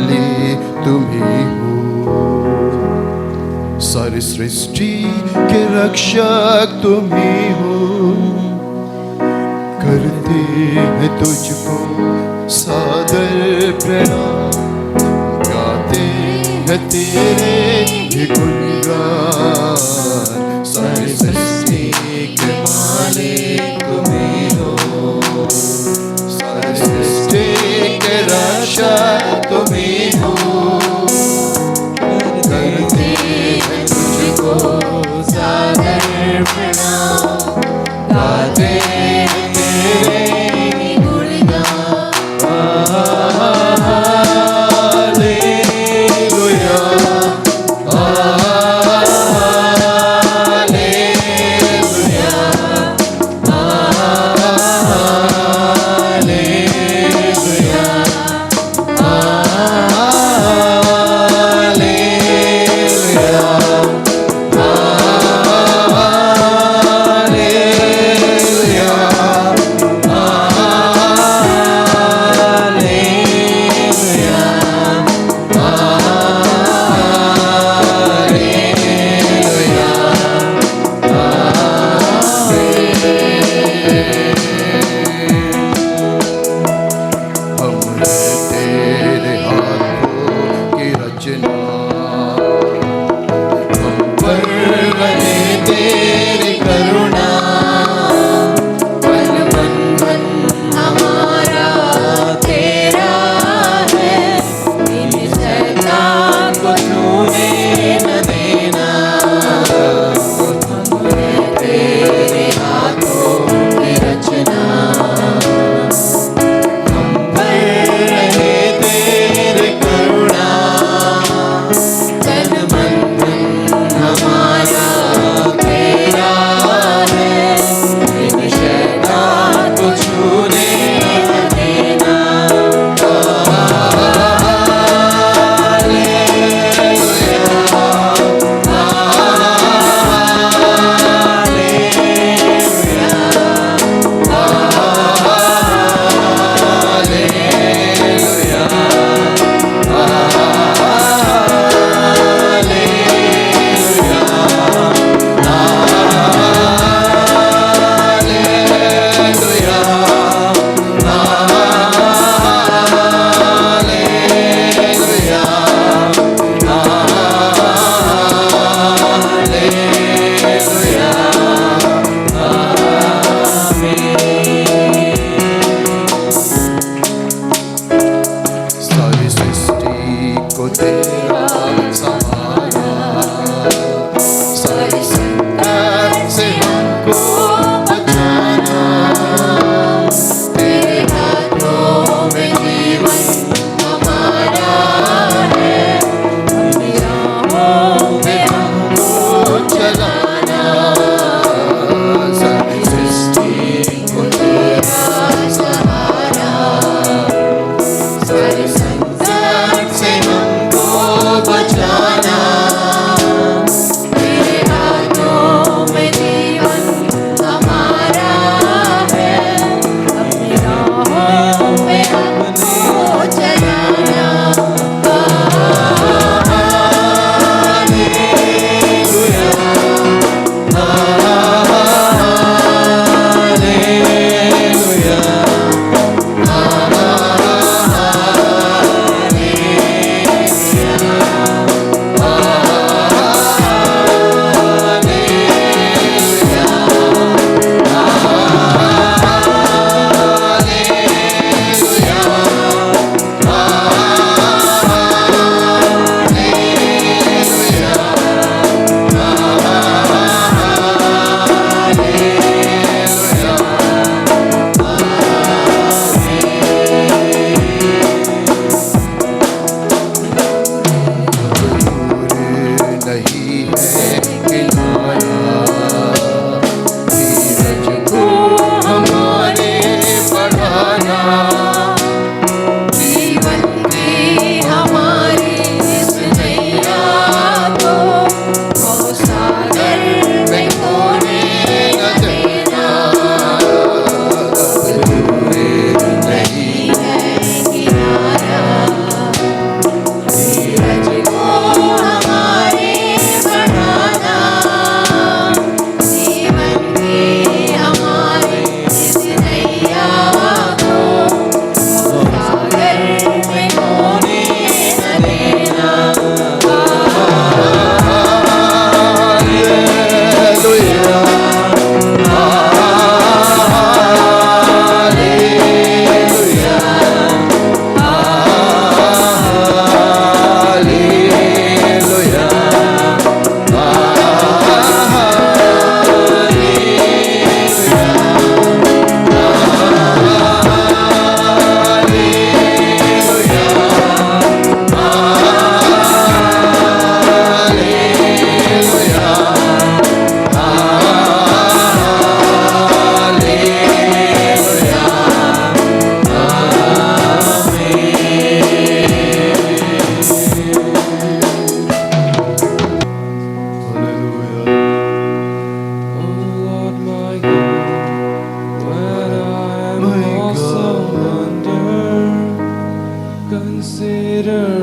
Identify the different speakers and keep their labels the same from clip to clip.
Speaker 1: वाले तुम ही हो। सारी सृष्टि के रक्षक तुम ही हो। करते हैं तुझको सादर प्रणाम, गाते हैं तेरे ही गुणगान। सारी सृष्टि के मालिक तुम ही हो। सारी सृष्टि के रक्षक तुम ही हो। करते हैं तुझको सादर प्रणाम, गाते हैं तेरे गुणगान। Hallelujah, hallelujah, hallelujah,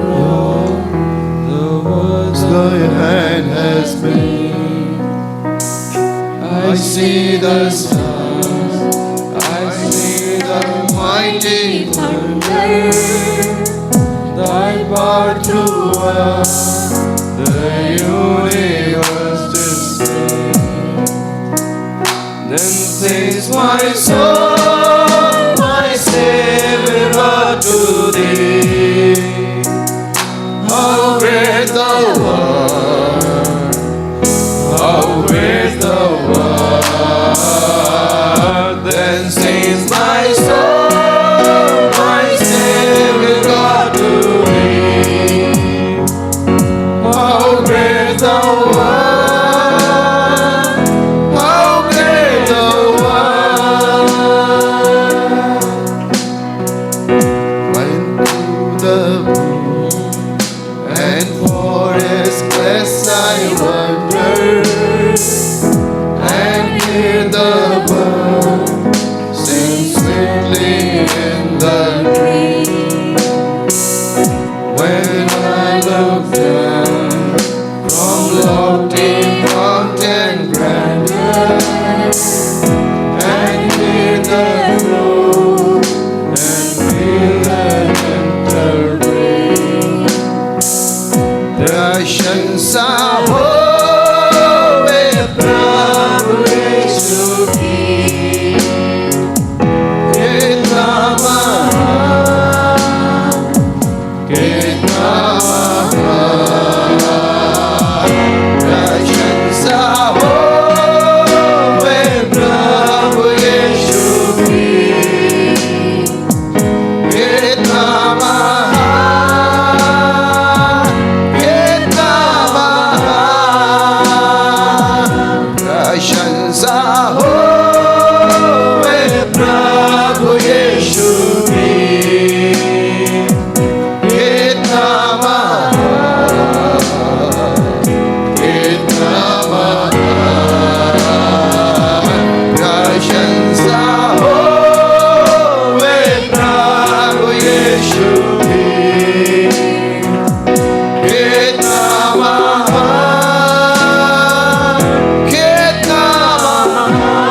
Speaker 1: all the words thy hand has made. I see the stars, I see the mighty thunder, thy power throughout the universe display. Then sings my soul, my Savior, unto thee. How great thou art, how great thou art. Then sings my soul, my Savior, unto thee. How great thou art, how great thou art. Went to the moon and for his bless I wonder, and hear the bird sing sweetly in the tree. When I look down from lofty mountain grandeur, and hear the roar and feel the gentle rain, दर्शनसा होवे प्रभु यीशु की, कितना महान, कितना महान। दर्शनसा होवे प्रभु यीशु की, कितना महान, कितना महान। प्रशंसा होवे प्रभु यीशु की, कितना महान, कितना महान। प्रशंसा होवे प्रभु यीशु की, कितना महान, कितना महान।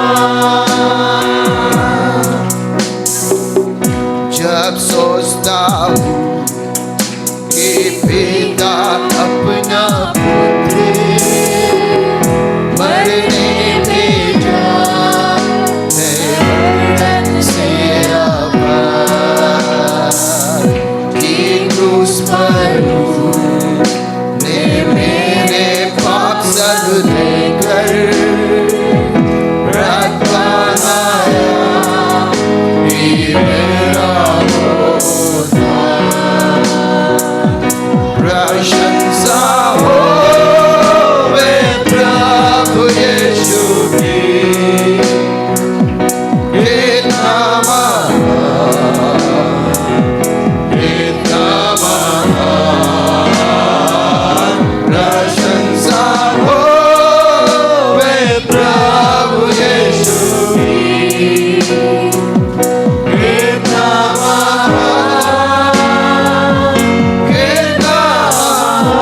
Speaker 1: जब सोचता हूँ कि पिता अपना पुत्र मरने भेजा है मरण से अपार, कि क्रूस पर ने मेरे पाप सब लेकर रात बनाया, कि मेरा होता। प्रशंसा होवे प्रभु यीशु की, कितना महान, कितना महान। प्रशंसा होवे प्रभु यीशु की, कितना महान, कितना महान।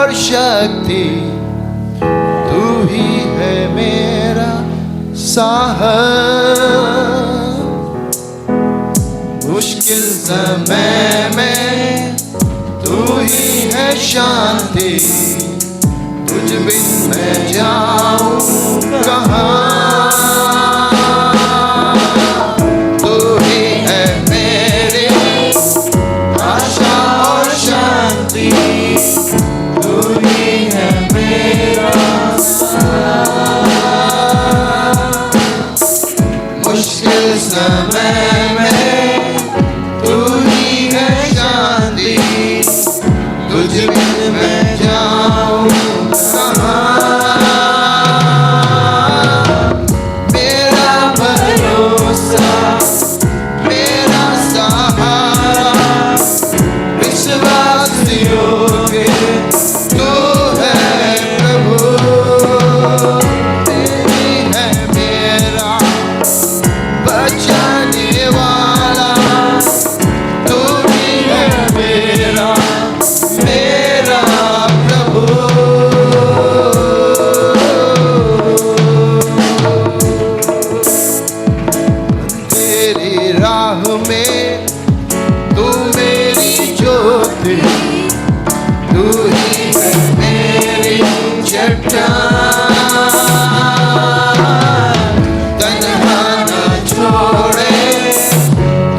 Speaker 2: और शक्ति, तू ही है मेरा सहारा। मुश्किल समय में तू ही है शांति, तुझ बिन मैं जाऊं कहाँ। तू ही है मेरी आशा और शांति, तू ही है मेरा सहारा। मुश्किल समय में तू ही है शांति, तुझ बिन मैं जाऊं कहाँ। मेरा भरोसा, मेरा सहारा, विश्वास योग्य तू है प्रभु। तेरी है मेरा बचाने वाला, तू ही है मेरा प्रभु। तेरी राह में तू मेरी ज्योति, तू ही है मेरी चट्टान। तन्हा न छोड़े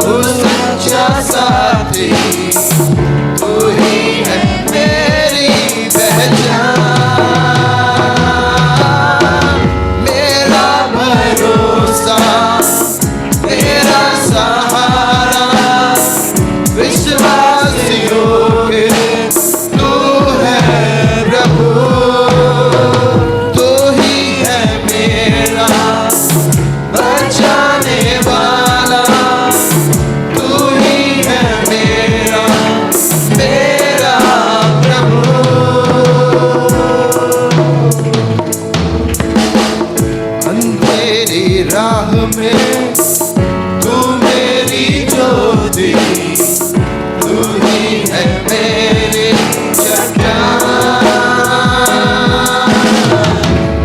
Speaker 2: तू सच्चा साथी, तू ही है मेरी पहचान। मेरा भरोसा, मेरा सहारा, विश्वास योग्य तू है प्रभु। तू ही है मेरा बचाने वाला, तू ही है मेरा प्रभु। अंधेरी राह में तू मेरी ज्योति, तू ही है मेरी चट्टान।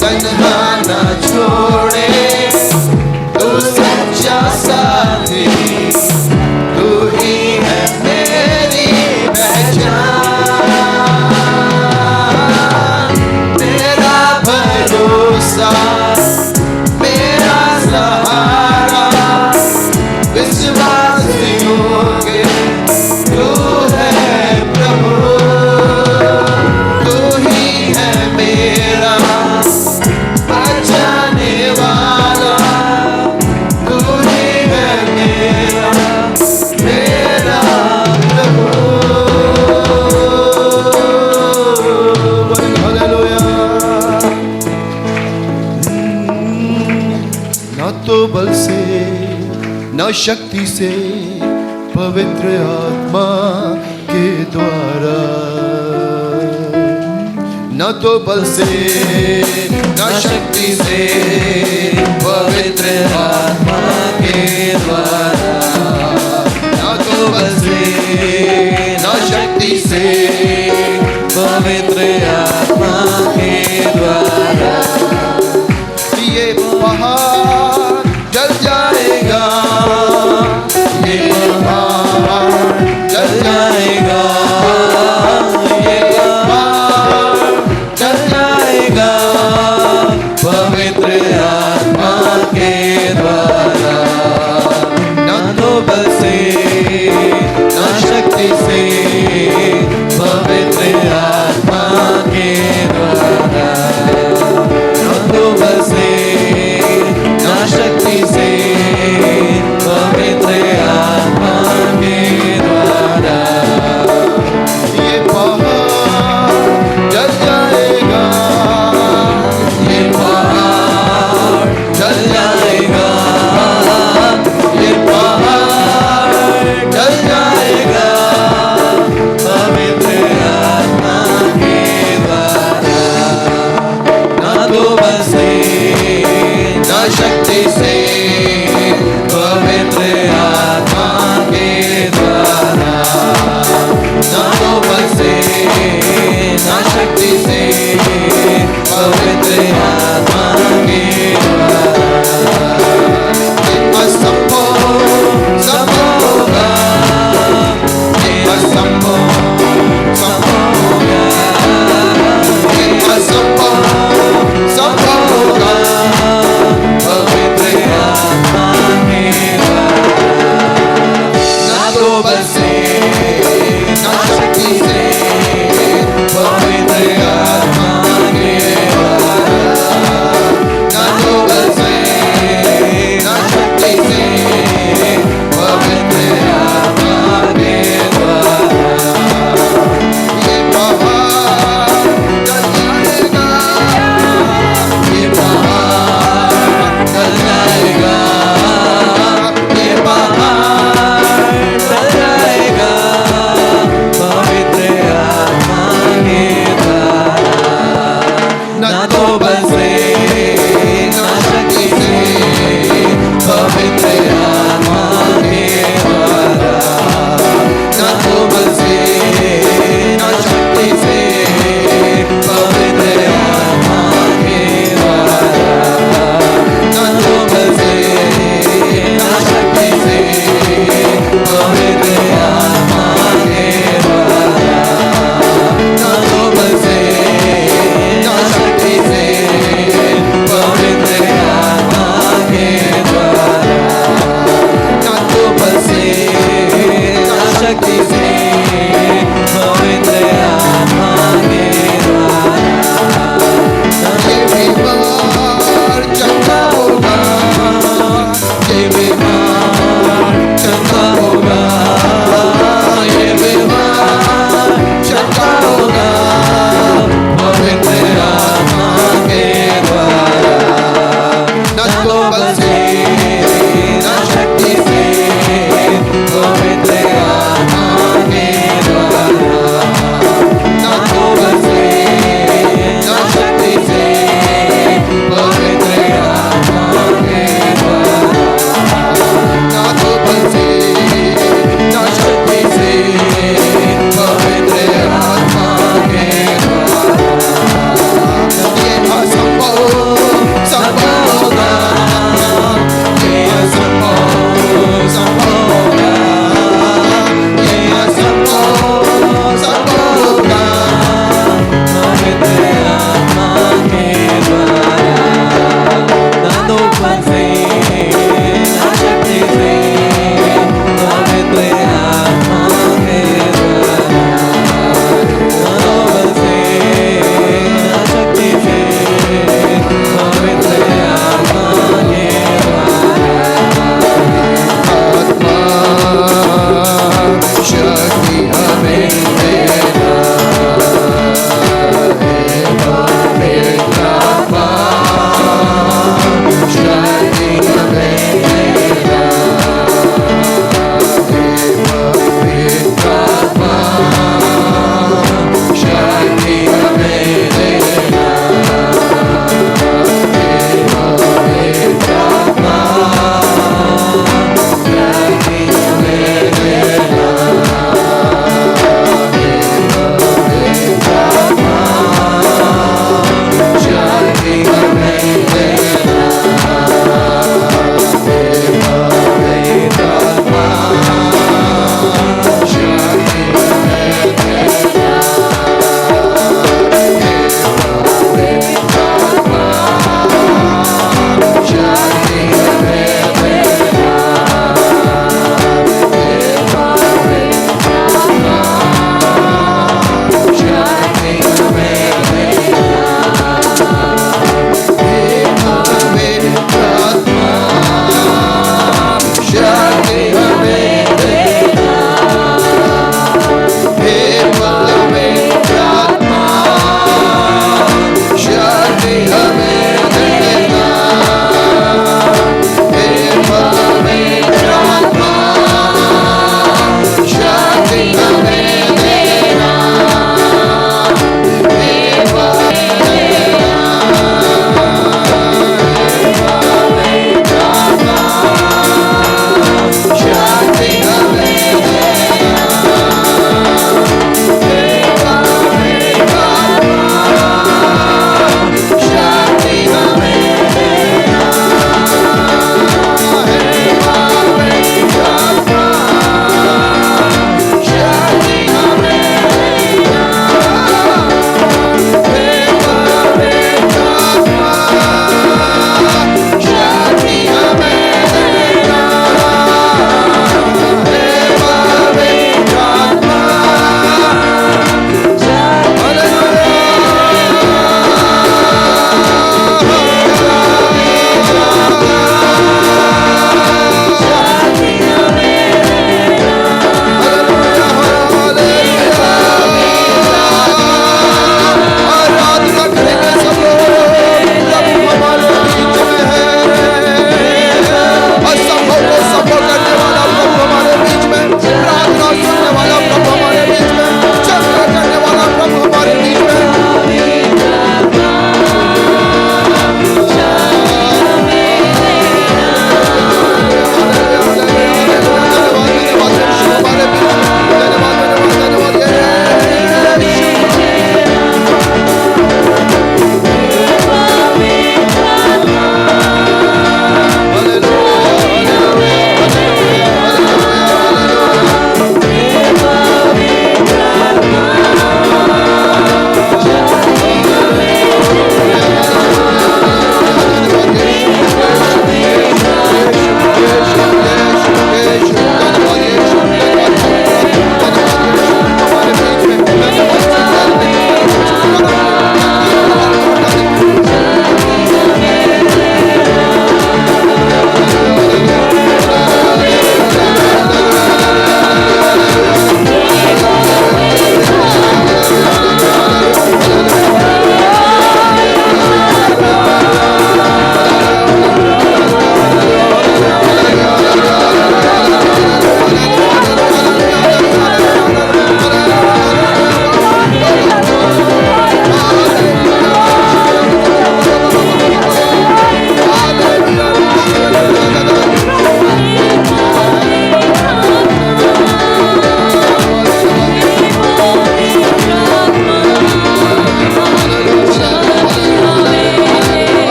Speaker 2: तन्हा न छोड़े तू सच्चा साथी, तू ही है मेरी पहचान। मेरा भरोसा, मेरा सहारा, विश्वास योग्य तू है प्रभु। तू ही है मेरा बचाने वाला, तू ही है मेरा प्रभु। हालेलुया। न तो बल से न शक्ति से, पवित्र आत्मा के द्वारा। न तो बल से न शक्ति से, पवित्र आत्मा के द्वारा। न तो बल से न शक्ति से, पवित्र आत्मा के द्वारा। ये पहाड़ जल जाएगा, ये पहाड़ जल जाएगा, ये पहाड़ जल जाएगा, पवित्र आत्मा के द्वारा। न तो बल से न शक्ति से, पवित्र आत्मा के द्वारा। न तो बल से न शक्ति से, पवित्र आत्मा के द्वारा। ये पहाड़ जल जाएगा, ये पहाड़ जल जाएगा,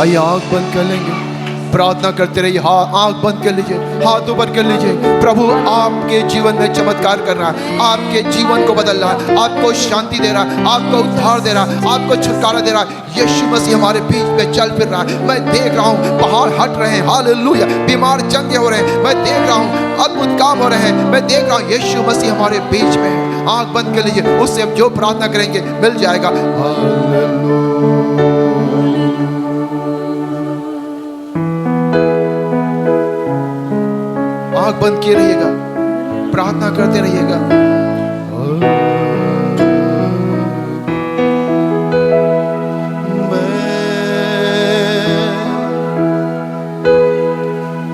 Speaker 2: आइए आंख बंद कर लेंगे, प्रार्थना करते रहिए। आंख बंद कर लीजिए, हाथ ऊपर कर लीजिए। प्रभु आपके जीवन में चमत्कार कर रहा है, आपके जीवन को बदल रहा है, आपको शांति दे रहा है, आपको उद्धार दे रहा है, आपको छुटकारा दे रहा है। यीशु मसीह हमारे बीच में चल फिर रहा है। मैं देख रहा हूँ पहाड़ हट रहे हैं, हालेलुया। बीमार चंगे हो रहे हैं, मैं देख रहा हूँ अद्भुत काम हो रहे हैं, मैं देख रहा हूँ यीशु मसीह हमारे बीच में है। आंख बंद कर लीजिए, उससे हम जो प्रार्थना करेंगे मिल जाएगा। आंख बंद किए रहिएगा, प्रार्थना करते रहिएगा। मैं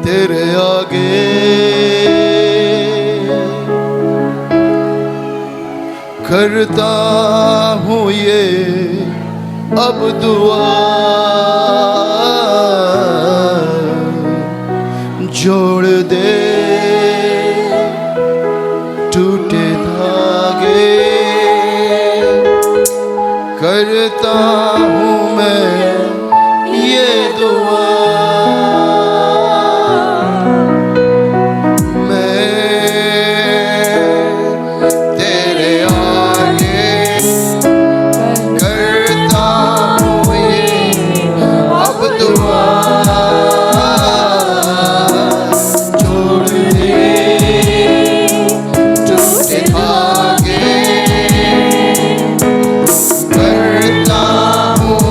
Speaker 2: तेरे आगे करता हूँ ये अब दुआ, जोड़ दे टूटे धागे, करता हूँ मैं ये दुआ। मैं तेरे आगे करता हूँ ये अब दुआ, करता हूँ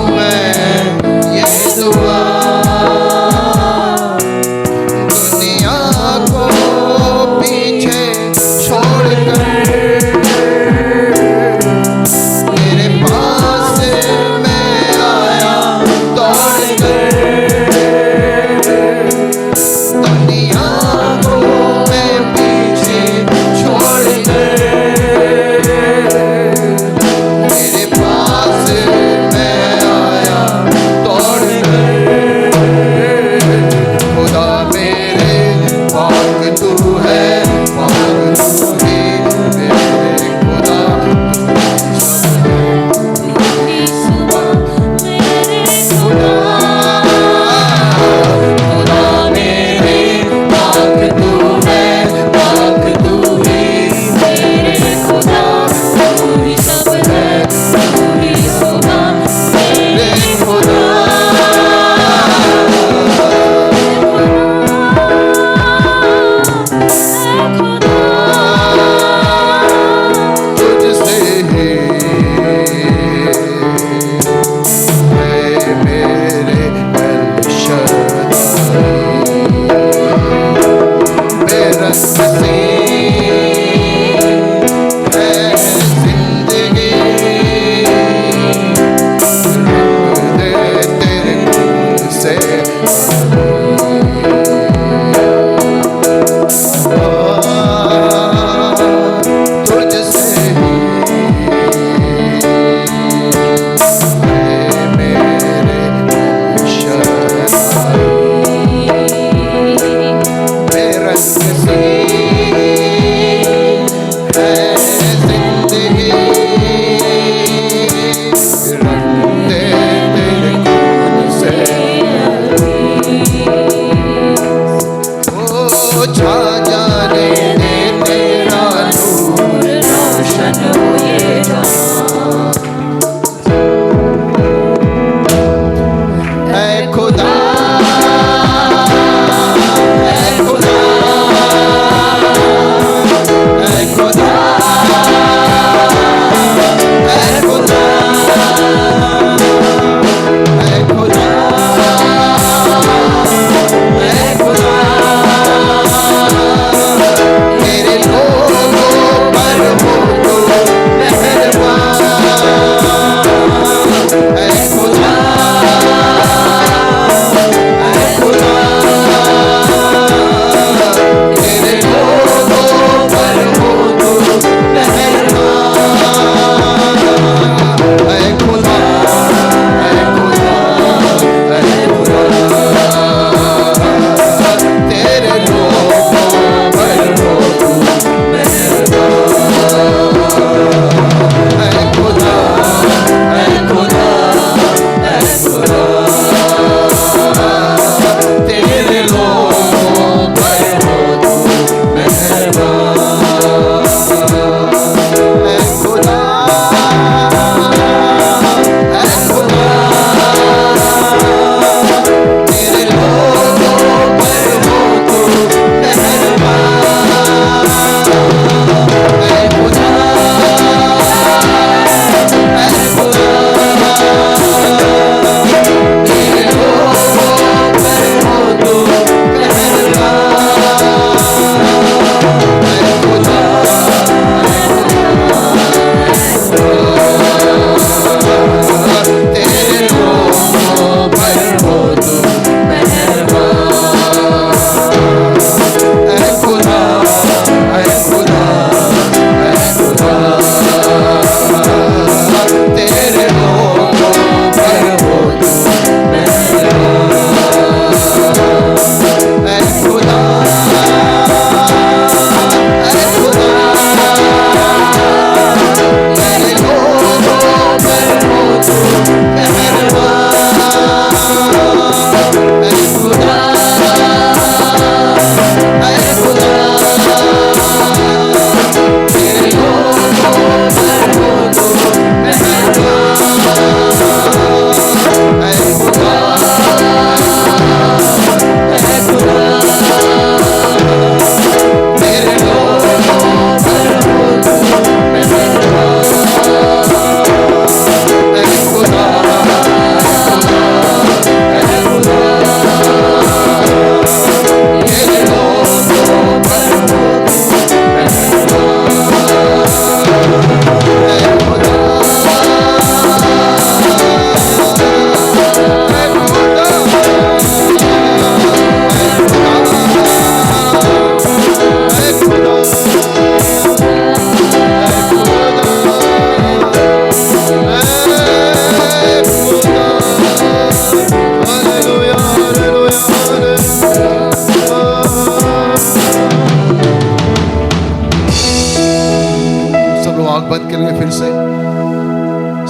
Speaker 2: लिए फिर से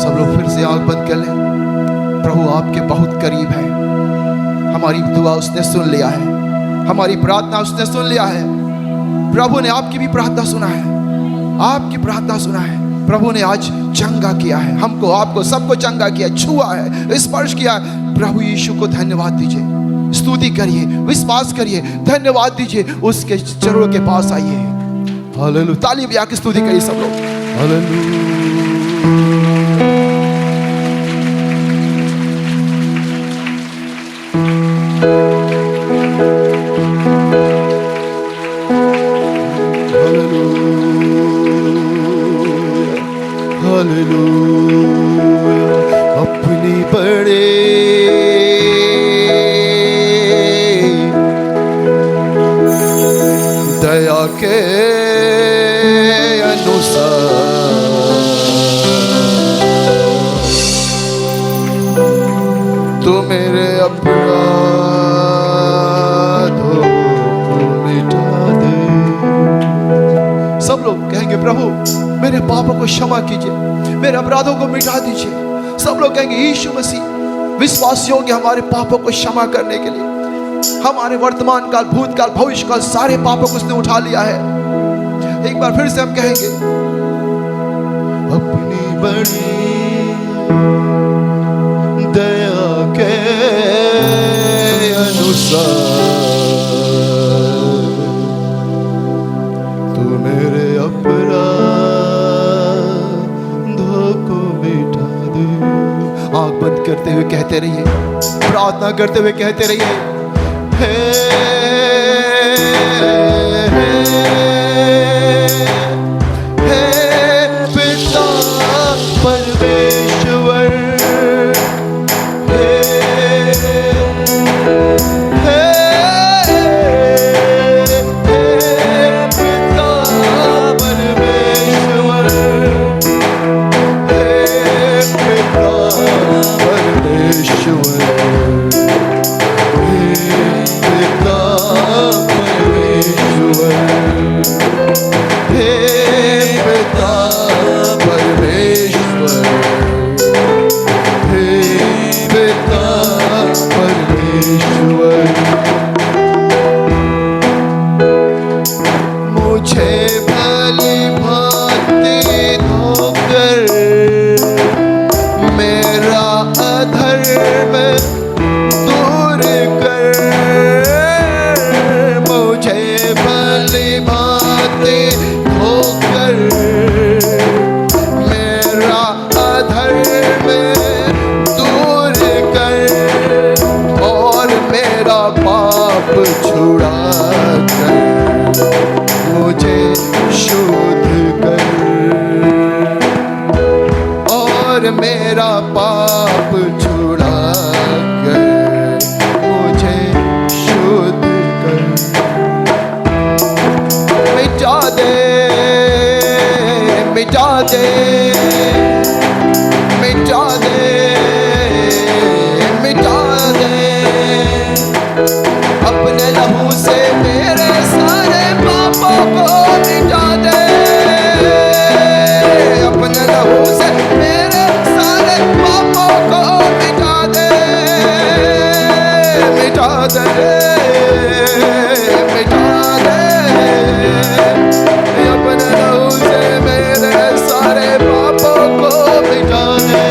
Speaker 2: सब लोग फिर से आंख बंद कर लें। प्रभु आपके बहुत करीब है। हमारी दुआ उसने सुन लिया है, हमारी प्रार्थना उसने सुन लिया है। प्रभु ने आपकी भी प्रार्थना सुना है, आपकी प्रार्थना सुना है। प्रभु ने आज चंगा किया है, हमको आपको सबको चंगा किया, छुआ है, स्पर्श किया है। प्रभु यीशु को धन्यवाद दीजिए, स्तुति करिए, विश्वास करिए, धन्यवाद दीजिए, उसके चरणों के पास आइए। हालेलुया। ताली बजा के स्तुति करिए सब लोग। हालेलुया। अपनी बड़े दया के अनुसार तू मेरे अपराधों को मिटा दे। सब लोग कहेंगे प्रभु मेरे पापों को क्षमा कीजिए, मेरे अपराधों को मिटा दीजिए। सब लोग कहेंगे यीशु मसीह विश्वास योग्य हमारे पापों को क्षमा करने के लिए। हमारे वर्तमान काल, भूतकाल, भविष्य काल सारे पापों को उसने उठा लिया है। एक बार फिर से हम कहेंगे अपनी बड़ी दया के अनुसार तू मेरे अपराधों को मिटा दे। आंख बंद करते हुए कहते रहिए, प्रार्थना करते हुए कहते रहिए, हे पिता परमेश्वर, मेरा पाप छुड़ा कर मुझे शुद्ध कर। मिटा दे, मिटा दे, मिटा दे, मिटा दे। अपने लहू से मेरे सारे पापों को मिटा दे। अपने लहू से मेरे सारे पापों को मिटा दे, मिटा दे, मिटा दे। अपने लहू से मेरे सारे पापों को मिटा दे।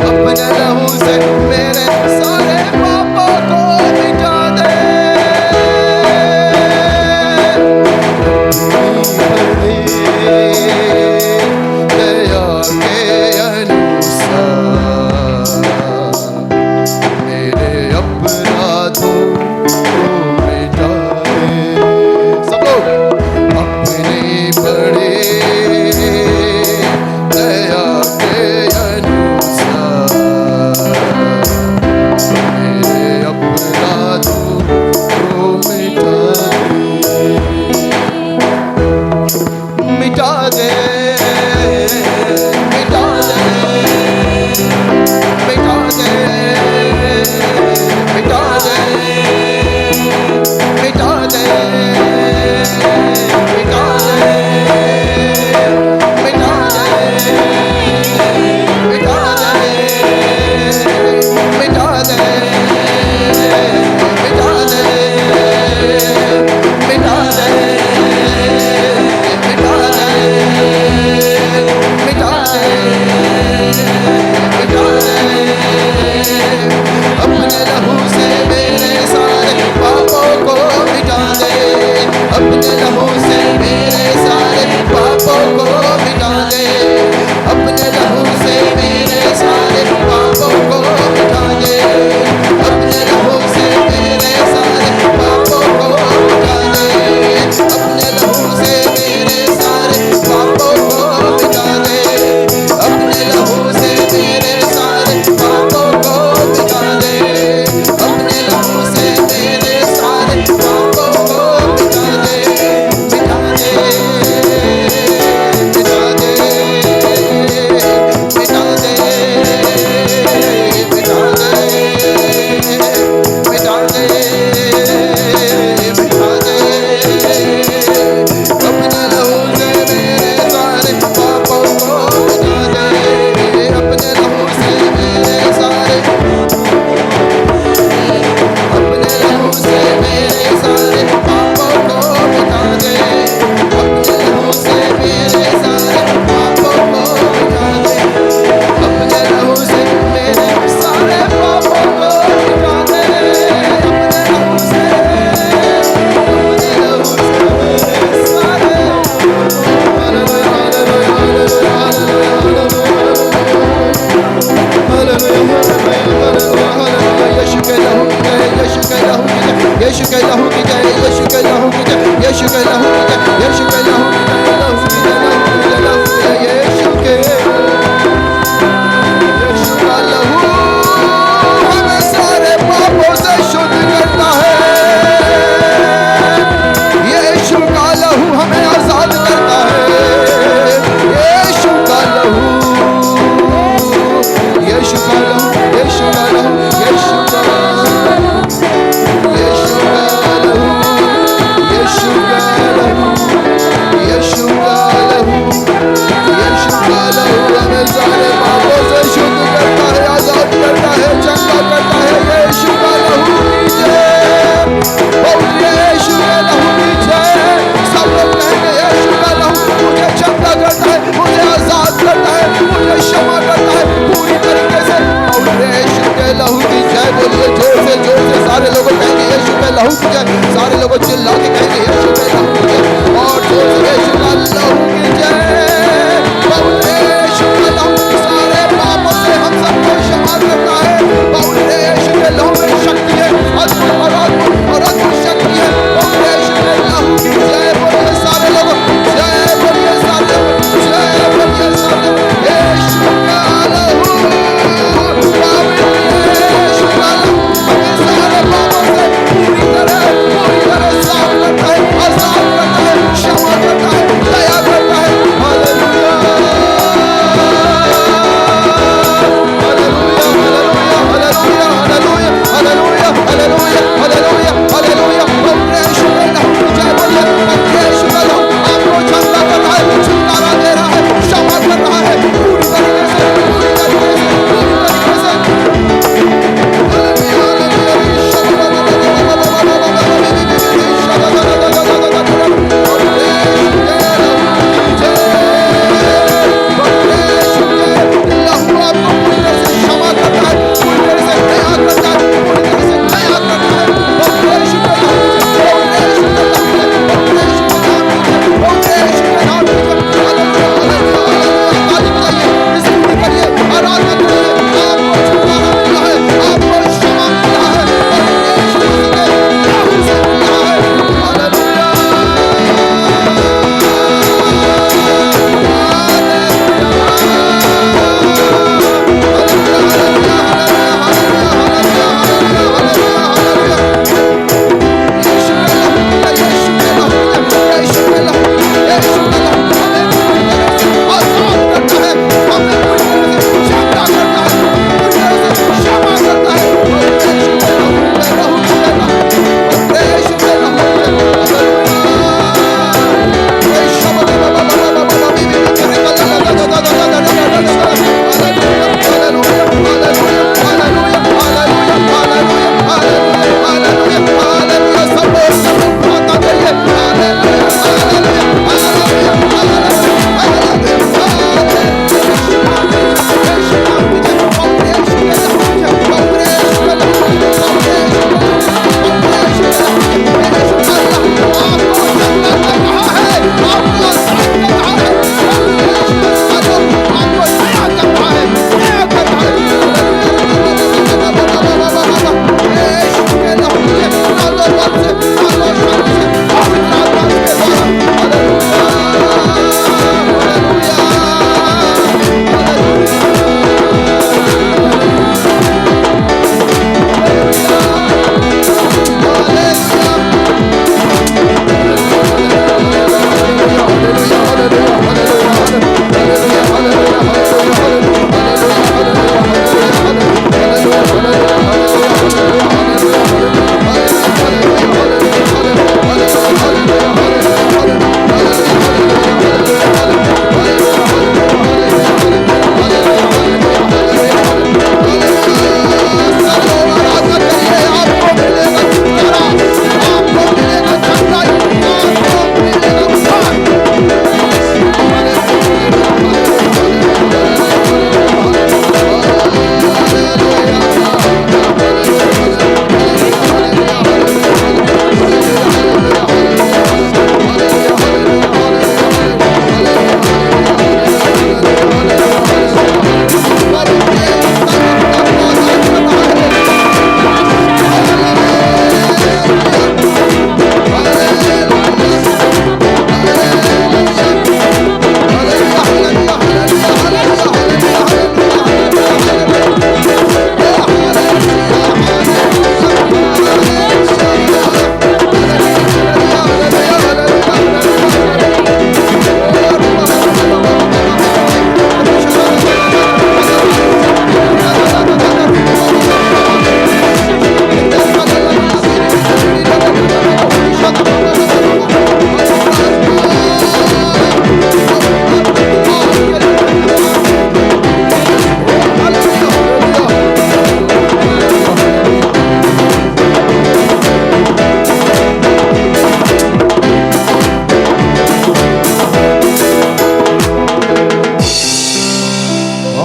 Speaker 2: अपने लहू से मेरे सारे पापों को मिटा दे। दया के अनुसार मेरे अपराधों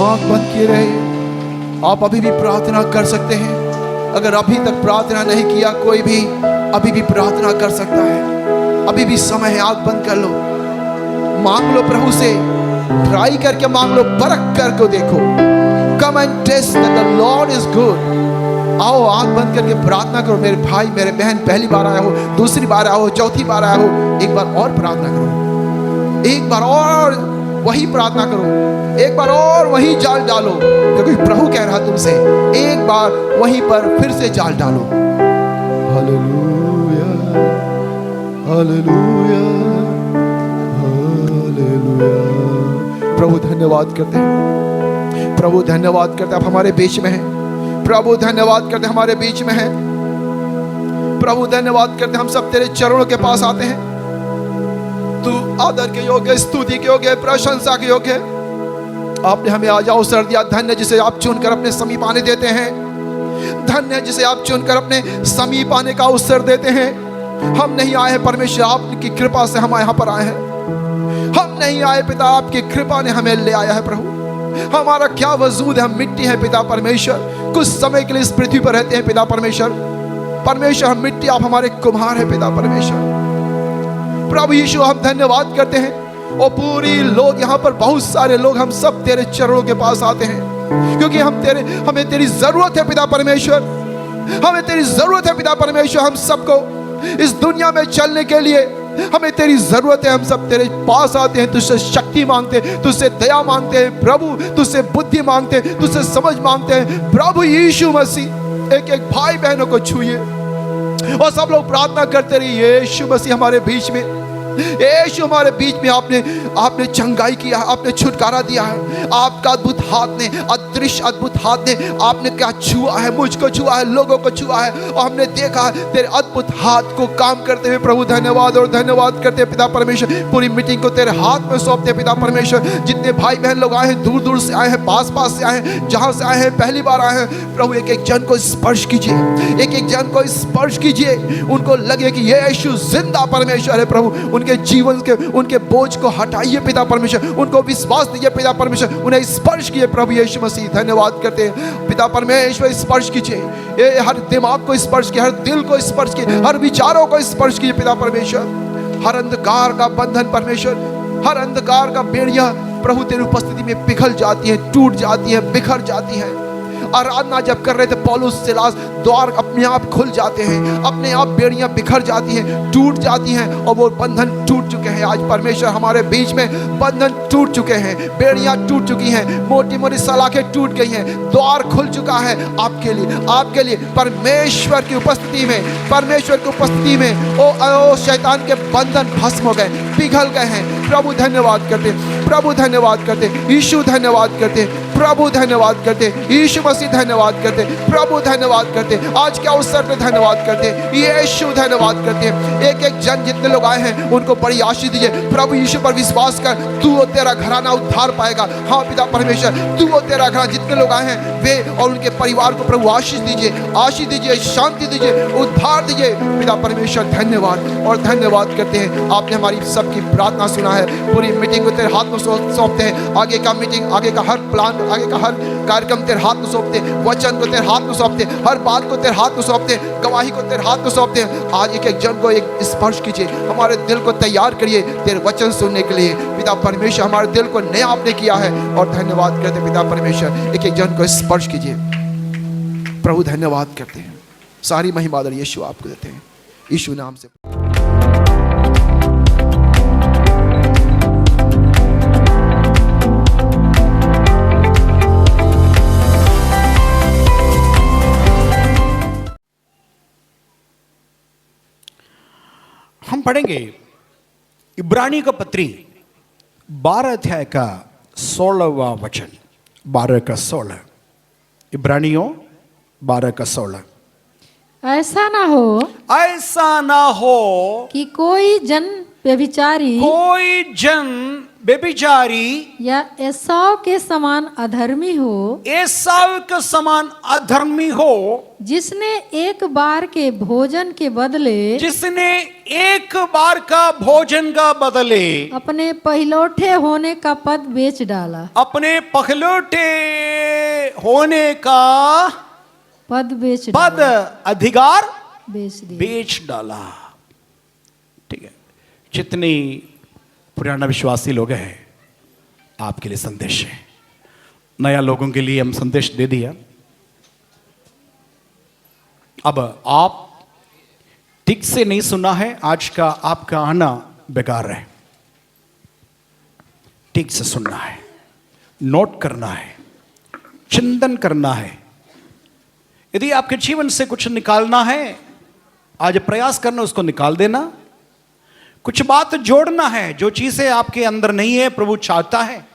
Speaker 2: आंख बंद किए रहे। आप अभी भी प्रार्थना कर सकते हैं। अगर अभी तक प्रार्थना नहीं किया कोई भी, अभी भी प्रार्थना कर सकता है। अभी भी समय है, आंख बंद कर लो, मांग लो प्रभु से, ट्राई करके मांग लो, परख करके देखो। Come and taste that the Lord is good. आओ आंख बंद करके प्रार्थना करो। मेरे भाई मेरे बहन, पहली बार आया हो, दूसरी बार आया हो, चौथी बार आया हो, एक बार और प्रार्थना करो, एक बार और वही प्रार्थना करो, एक बार और वही जाल डालो, क्योंकि प्रभु कह रहा तुमसे एक बार वहीं पर फिर से जाल डालो। Hallelujah, hallelujah, hallelujah. प्रभु धन्यवाद करते हैं, प्रभु धन्यवाद करते हैं, आप हमारे बीच में हैं। प्रभु धन्यवाद करते हैं, हमारे बीच में हैं। प्रभु धन्यवाद करते हैं, हम सब तेरे चरणों के पास आते हैं। तू आदर के योग्य, स्तुति के योग्य, प्रशंसा के योग्य। आपने हमें आज अवसर दिया। धन्य जिसे आप चुनकर अपने समीप आने देते हैं, धन्य जिसे आप चुनकर अपने समीप आने का अवसर देते हैं। हम नहीं आए हैं परमेश्वर, आपकी कृपा से हम यहाँ पर आए हैं। हम नहीं आए पिता, आपकी कृपा ने हमें ले आया है प्रभु। हमारा क्या वजूद है, हम मिट्टी है पिता परमेश्वर। कुछ समय के लिए इस पृथ्वी पर रहते हैं पिता परमेश्वर। परमेश्वर हम मिट्टी, आप हमारे कुम्हार है पिता परमेश्वर। प्रभु यीशु हम धन्यवाद करते हैं। और पूरी लोग यहाँ पर, बहुत सारे लोग, हम सब तेरे चरणों के पास आते हैं, क्योंकि हमें तेरी जरूरत है पिता परमेश्वर। हमें तेरी जरूरत है पिता परमेश्वर। हम सबको इस दुनिया में चलने के लिए हमें तेरी जरूरत है। हम सब तेरे पास आते हैं, तुझसे शक्ति मांगते हैं, तुझसे दया मांगते हैं प्रभु, तुझसे बुद्धि मांगते हैं, तुझसे समझ मांगते हैं। प्रभु यीशु मसीह एक एक भाई बहनों को छूइए और सब लोग प्रार्थना करते रहिए। यीशु मसीह हमारे बीच में, यीशु हमारे बीच में, आपने चंगाई किया है, आपने छुटकारा दिया है। आपका अद्भुत हाथ ने, अदृश्य अद्भुत हाथ ने, आपने क्या छुआ है, मुझको छुआ है, लोगों को छुआ है, और हमने देखा है तेरे अद्भुत हाथ को काम करते हुए। प्रभु धन्यवाद और धन्यवाद करते हैं पिता परमेश्वर। पूरी मीटिंग को तेरे हाथ में सौंपते हैं पिता परमेश्वर। जितने भाई बहन लोग आए हैं, दूर दूर से आए हैं, पास पास से आए हैं, जहां से आए हैं, पहली बार आए हैं, प्रभु एक एक जन को स्पर्श कीजिए, एक एक जन को स्पर्श कीजिए। उनको लगे कि यीशु जिंदा परमेश्वर है प्रभु। उनके जीवन के, उनके बोझ को हटाइए पिता परमेश्वर। उनको विश्वास दीजिए पिता परमेश्वर। उन्हें स्पर्श किए प्रभु यीशु मसीह। धन्यवाद करते हैं पिता परमेश्वर। स्पर्श कीजिए, ये हर दिमाग को स्पर्श किए, हर दिल को स्पर्श किए, हर विचारों को स्पर्श किए पिता परमेश्वर। हर अंधकार का बंधन परमेश्वर, हर अंधकार का बेड़ियां प्रभु तेरी उपस्थिति में पिघल जाती है, टूट जाती है, बिखर जाती है। आराधना जब कर रहे थे पौलुस सिलास, द्वार अपने आप खुल जाते हैं, अपने आप बेड़ियां बिखर जाती हैं, टूट जाती हैं, और वो बंधन टूट चुके हैं। आज परमेश्वर हमारे बीच में बंधन टूट चुके हैं, बेड़ियां टूट चुकी हैं, मोटी मोटी सलाखें टूट गई हैं, द्वार खुल चुका है आपके लिए, आपके लिए। परमेश्वर की उपस्थिति में, परमेश्वर की उपस्थिति में ओ शैतान के बंधन भस्म हो गए, पिघल गए हैं। प्रभु धन्यवाद करते, प्रभु धन्यवाद करते, यीशु धन्यवाद करते, प्रभु धन्यवाद करते, यीशु मसीह धन्यवाद करते, प्रभु धन्यवाद करते। आज के अवसर पे धन्यवाद करते, यीशु धन्यवाद करते। एक एक जन जितने लोग आए हैं उनको बड़ी आशीष दीजिए। प्रभु यीशु पर विश्वास कर, तू और तेरा घराना उद्धार पाएगा। हाँ पिता परमेश्वर, तू और तेरा घराना, जितने लोग आए हैं वे और उनके परिवार को प्रभु आशीष दीजिए, आशीष दीजिए, शांति दीजिए, उद्धार दीजिए पिता परमेश्वर। धन्यवाद और धन्यवाद करते हैं। आपने हमारी सबकी प्रार्थना सुना है। पूरी मीटिंग को तेरे हाथ में सौंपते हैं। आगे का मीटिंग, आगे का हर प्लान, आगे का हर कार्यक्रम तेरे हाथ में सौंपते हैं। वचन को तेरे हाथ में सौंपते हैं, हर बात को तेरे हाथ में सौंपते हैं, गवाही को तेरे हाथ में सौंपते हैं। आज एक एक जन को एक स्पर्श कीजिए, हमारे दिल को तैयार करिए तेरे वचन सुनने के लिए पिता परमेश्वर। हमारे दिल को नया आपने किया है और धन्यवाद करते पिता परमेश्वर। एक एक जन को स्पर्श कीजिए प्रभु। धन्यवाद करते हैं, सारी महिमा आदर यीशु आपको देते हैं, यीशु नाम से।
Speaker 3: हम पढ़ेंगे इब्रानी का पत्री 12 अध्याय का 16वां वचन, 12 का 16। इब्रानियों 12 का 16।
Speaker 4: ऐसा ना हो,
Speaker 3: ऐसा ना हो
Speaker 4: कि कोई जन व्यभिचारी,
Speaker 3: कोई जन व्यभिचारी
Speaker 4: या एसाव के समान अधर्मी हो,
Speaker 3: एसाव के समान अधर्मी हो,
Speaker 4: जिसने एक बार के भोजन के बदले
Speaker 3: जिसने एक बार का भोजन का बदले
Speaker 4: अपने पहलौठे होने का पद बेच डाला।
Speaker 3: अपने पखलौठे होने का
Speaker 4: पद बेच
Speaker 3: पद
Speaker 4: डाला,
Speaker 3: अधिकार
Speaker 4: बेच दिया।
Speaker 3: बेच डाला। ठीक है, जितनी पुराना विश्वासी लोग हैं आपके लिए संदेश है, नया लोगों के लिए हम संदेश दे दिया। अब आप ठीक से नहीं सुना है, आज का आपका आना बेकार है। ठीक से सुनना है, नोट करना है, चिंतन करना है। यदि आपके जीवन से कुछ निकालना है, आज प्रयास करना उसको निकाल देना। कुछ बात जोड़ना है, जो चीजें आपके अंदर नहीं है प्रभु चाहता है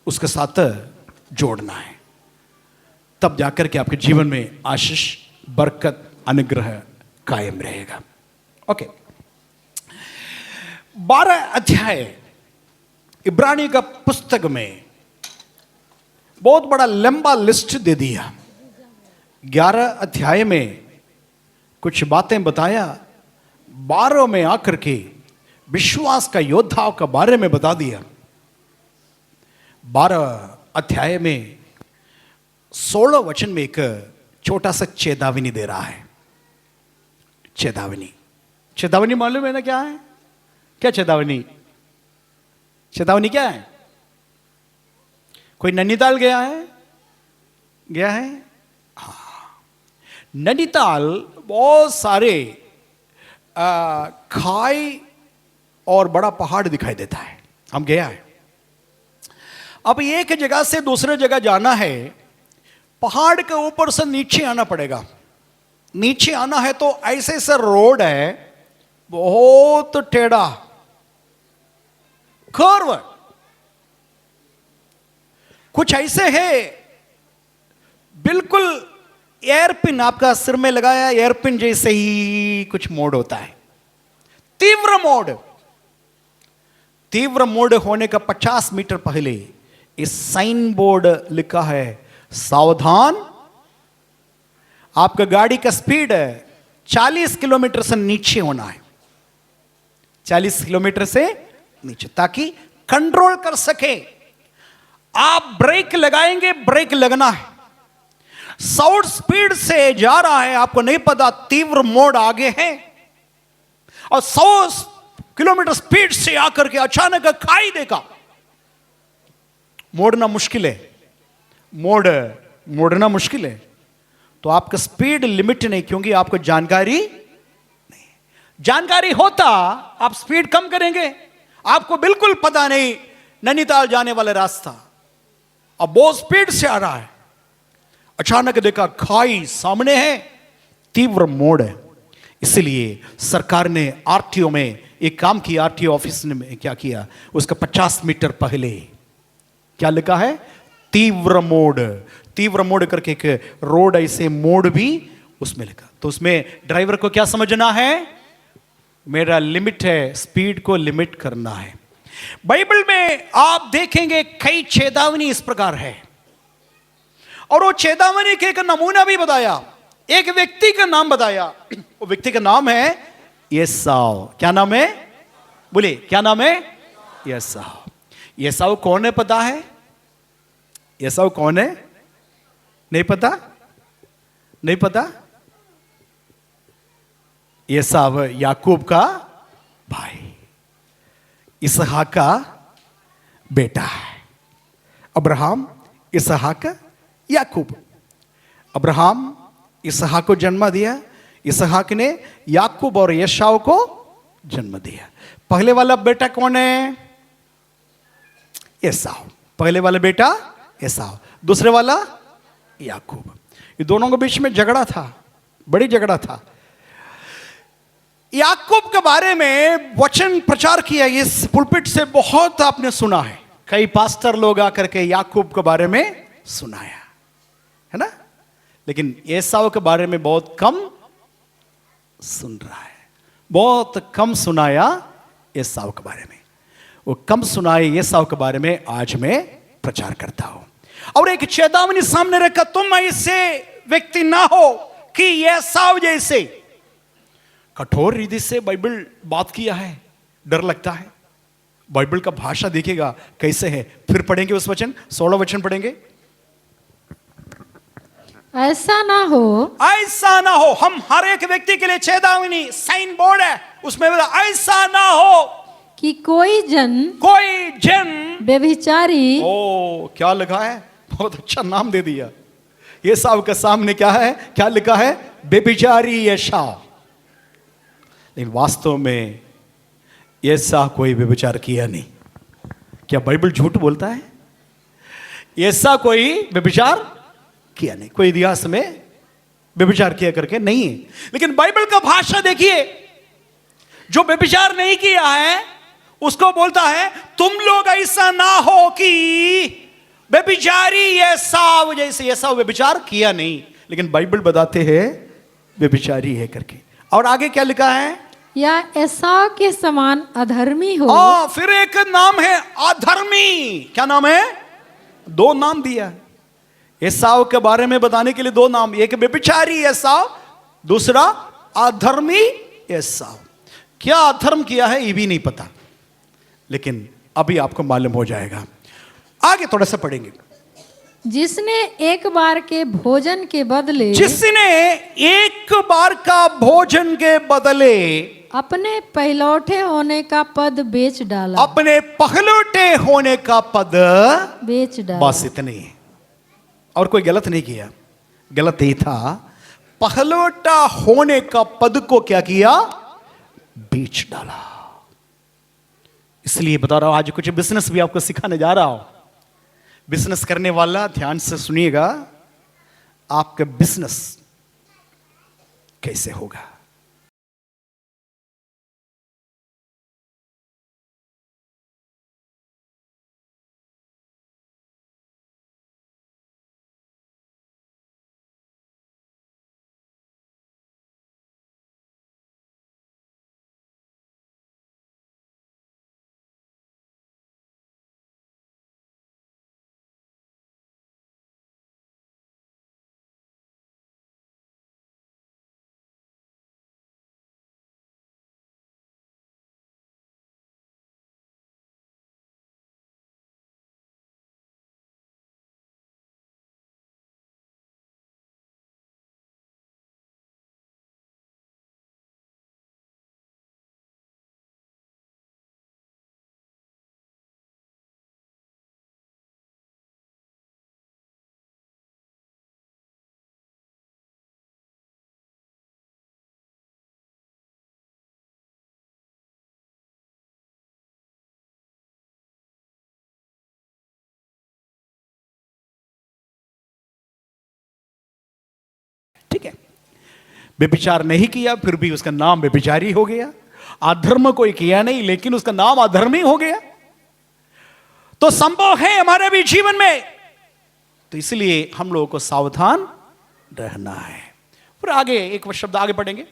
Speaker 3: उसके साथ जोड़ना है, तब जाकर के आपके जीवन में आशीष, बरकत, अनुग्रह कायम रहेगा। ओके, 12 अध्याय इब्रानी का पुस्तक में बहुत बड़ा लंबा लिस्ट दे दिया। 11 अध्याय में कुछ बातें बताया, 12 में आकर के विश्वास का योद्धाओं का बारे में बता दिया। 12 अध्याय में 16 वचन में एक छोटा सा चेतावनी दे रहा है। चेतावनी, चेतावनी मालूम है ना क्या है? क्या चेतावनी? चेतावनी क्या है? कोई नैनीताल गया है? गया है? हाँ, नैनीताल बहुत सारे खाई और बड़ा पहाड़ दिखाई देता है। हम गया है। अब एक जगह से दूसरे जगह जाना है, पहाड़ के ऊपर से नीचे आना पड़ेगा। नीचे आना है तो ऐसे से रोड है, बहुत टेढ़ा, कर्व, कुछ ऐसे है बिल्कुल एयरपिन आपका सिर में लगाया, एयरपिन जैसे ही कुछ मोड होता है। तीव्र मोड, तीव्र मोड होने का 50 मीटर पहले इस साइन बोर्ड लिखा है, सावधान, आपका गाड़ी का स्पीड 40 किलोमीटर से नीचे होना है। 40 किलोमीटर से नीचे, ताकि कंट्रोल कर सके। आप ब्रेक लगाएंगे, ब्रेक लगना है। 100 स्पीड से जा रहा है, आपको नहीं पता तीव्र मोड आगे है, और 100 किलोमीटर स्पीड से आकर के अचानक खाई देगा। मोड़ना मुश्किल है, मोड़ना मुश्किल है। तो आपका स्पीड लिमिट नहीं, क्योंकि आपको जानकारी नहीं। जानकारी होता आप स्पीड कम करेंगे। आपको बिल्कुल पता नहीं नैनीताल जाने वाला रास्ता, अब बहुत स्पीड से आ रहा है, अचानक देखा खाई सामने है, तीव्र मोड़ है। इसलिए सरकार ने आरटीओ में एक काम किया। आरटीओ ऑफिस ने क्या किया, उसका 50 मीटर पहले क्या लिखा है, तीव्र मोड़। तीव्र मोड़ करके एक रोड ऐसे मोड़ भी उसमें लिखा। तो उसमें ड्राइवर को क्या समझना है, मेरा लिमिट है, स्पीड को लिमिट करना है। बाइबल में आप देखेंगे कई चेतावनी इस प्रकार है, और वो चेतावनी के एक नमूना भी बताया। एक व्यक्ति का नाम बताया, वो व्यक्ति का नाम है एसाव। क्या नाम है? बोले क्या नाम है? एसाव। एसाव कौन है पता है? एसाव कौन है? नहीं पता? नहीं पता? एसाव याकूब का भाई, इसहाक का बेटा है। अब्राहम, इसहाक, याकूब। अब्राहम इसहाक को जन्म दिया, इसहाक ने याकूब और एसाव को जन्म दिया। पहले वाला बेटा कौन है? एसाव। पहले वाला बेटा एसाव, दूसरे वाला याकूब। ये दोनों के बीच में झगड़ा था, बड़ी झगड़ा था। याकूब के बारे में वचन प्रचार किया, इस पुलपिट से बहुत आपने सुना है। कई पास्टर लोग आकर के याकूब के बारे में सुनाया है ना, लेकिन एसाव के बारे में बहुत कम सुन रहा है, बहुत कम सुनाया एसाव के बारे में। वो कम सुनाए एसाव के बारे में आज मैं प्रचार करता हूं। और एक चेतावनी सामने रखा, तुम ऐसे व्यक्ति ना हो कि एसाव जैसे। कठोर रीति से बाइबल बात किया है, डर लगता है। बाइबल का भाषा देखिएगा कैसे है। फिर पढ़ेंगे उस वचन, 16 वचन पढ़ेंगे।
Speaker 4: ऐसा ना हो,
Speaker 3: ऐसा ना हो। हम हर एक व्यक्ति के लिए चेतावनी साइन बोर्ड है, उसमें ऐसा ना हो
Speaker 4: कि कोई जन व्यभिचारी,
Speaker 3: ओ क्या लिखा है, बहुत अच्छा नाम दे दिया। एसाव के सामने क्या है, क्या लिखा है, व्यभिचारी एसाव। लेकिन वास्तव में एसाव कोई व्यभिचार किया नहीं। क्या बाइबल झूठ बोलता है? एसाव कोई व्यभिचार किया नहीं, कोई इतिहास में व्यभिचार किया करके नहीं है। लेकिन बाइबल का भाषा देखिए, जो व्यभिचार नहीं किया है उसको बोलता है तुम लोग ऐसा ना हो कि व्यभिचारी एसाव जैसे। एसाव व्यभिचार किया नहीं, लेकिन बाइबल बताते हैं व्यभिचारी है करके। और आगे क्या लिखा है,
Speaker 4: या एसाव के समान अधर्मी हो।
Speaker 3: फिर एक नाम है अधर्मी। क्या नाम है? 2 नाम दिया है एसाव के बारे में बताने के लिए। 2 नाम, एक व्यभिचारी एसाव, दूसरा अधर्मी एसाव। क्या अधर्म किया है ये भी नहीं पता, लेकिन अभी आपको मालूम हो जाएगा। आगे थोड़ा सा पढ़ेंगे।
Speaker 4: जिसने एक बार के भोजन के बदले,
Speaker 3: जिसने एक बार का भोजन के बदले
Speaker 4: अपने पहलौठे होने का पद बेच डाला।
Speaker 3: अपने पहलौठे होने का पद
Speaker 4: बेच डाला।
Speaker 3: बस इतने ही, और कोई गलत नहीं किया। गलत ही था, पहलौठा होने का पद को क्या किया, बेच डाला। इसलिए बता रहा हूं, आज कुछ बिजनेस भी आपको सिखाने जा रहा हूं। बिजनेस करने वाला ध्यान से सुनिएगा, आपका बिजनेस कैसे होगा। ठीक है, व्यभिचार नहीं किया फिर भी उसका नाम व्यभिचारी हो गया। अधर्म कोई किया नहीं लेकिन उसका नाम अधर्मी हो गया। तो संभव है हमारे भी जीवन में, तो इसलिए हम लोगों को सावधान रहना है। फिर आगे एक शब्द आगे पढ़ेंगे।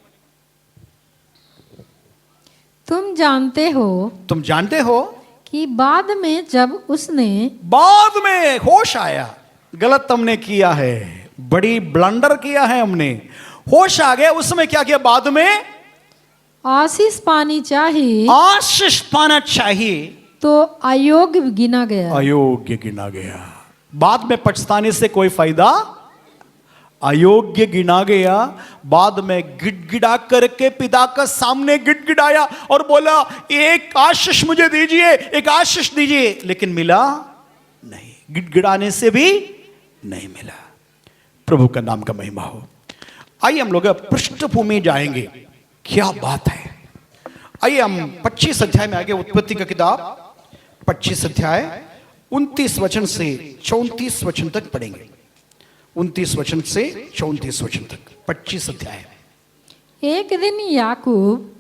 Speaker 4: तुम जानते हो कि बाद में जब उसने,
Speaker 3: बाद में होश आया, गलत हमने किया है, बड़ी ब्लंडर किया है हमने, होश आ गया, उसमें क्या किया, बाद में
Speaker 4: आशीष पानी चाहिए,
Speaker 3: आशीष पाना चाहिए
Speaker 4: तो अयोग्य गिना गया।
Speaker 3: अयोग्य गिना गया। बाद में पछताने से कोई फायदा, अयोग्य गिना गया। बाद में गिड़गिड़ा करके पिता का सामने गिड़गिड़ाया और बोला एक आशीष मुझे दीजिए, एक आशीष दीजिए, लेकिन मिला नहीं, गिड़गिड़ाने से भी नहीं मिला। प्रभु का नाम का महिमा हो। आइए हम लोग पृष्ठभूमि जाएंगे, क्या बात है। आइए हम 25 अध्याय में आगे, उत्पत्ति का किताब 25 अध्याय 29 वचन से 34 वचन तक पढ़ेंगे। 29 वचन से 34 वचन तक 25 अध्याय।
Speaker 4: एक दिन याकूब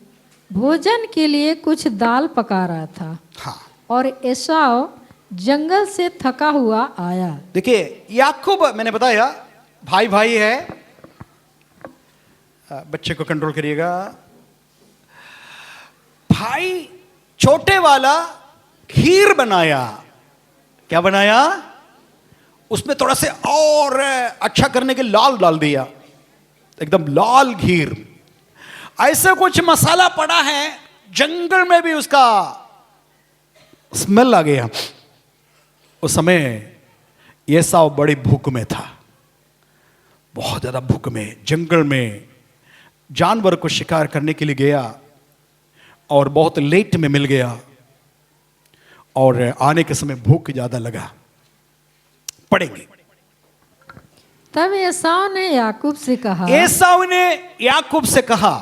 Speaker 4: भोजन के लिए कुछ दाल पका रहा था,
Speaker 3: हाँ,
Speaker 4: और एसाव जंगल से थका हुआ आया।
Speaker 3: देखिए याकूब, मैंने बताया भाई भाई है, बच्चे को कंट्रोल करिएगा। भाई छोटे वाला खीर बनाया। क्या बनाया? उसमें थोड़ा से और अच्छा करने के लाल डाल दिया, एकदम लाल खीर। ऐसे कुछ मसाला पड़ा है, जंगल में भी उसका स्मेल आ गया। उस समय एसाव बड़ी भूख में था, बहुत ज्यादा भूख में, जंगल में जानवर को शिकार करने के लिए गया और बहुत लेट में मिल गया और आने के समय भूख ज्यादा लगा। पढ़ेंगे।
Speaker 4: तब एसाव ने याकूब से कहा,
Speaker 3: एसाव ने याकूब से कहा,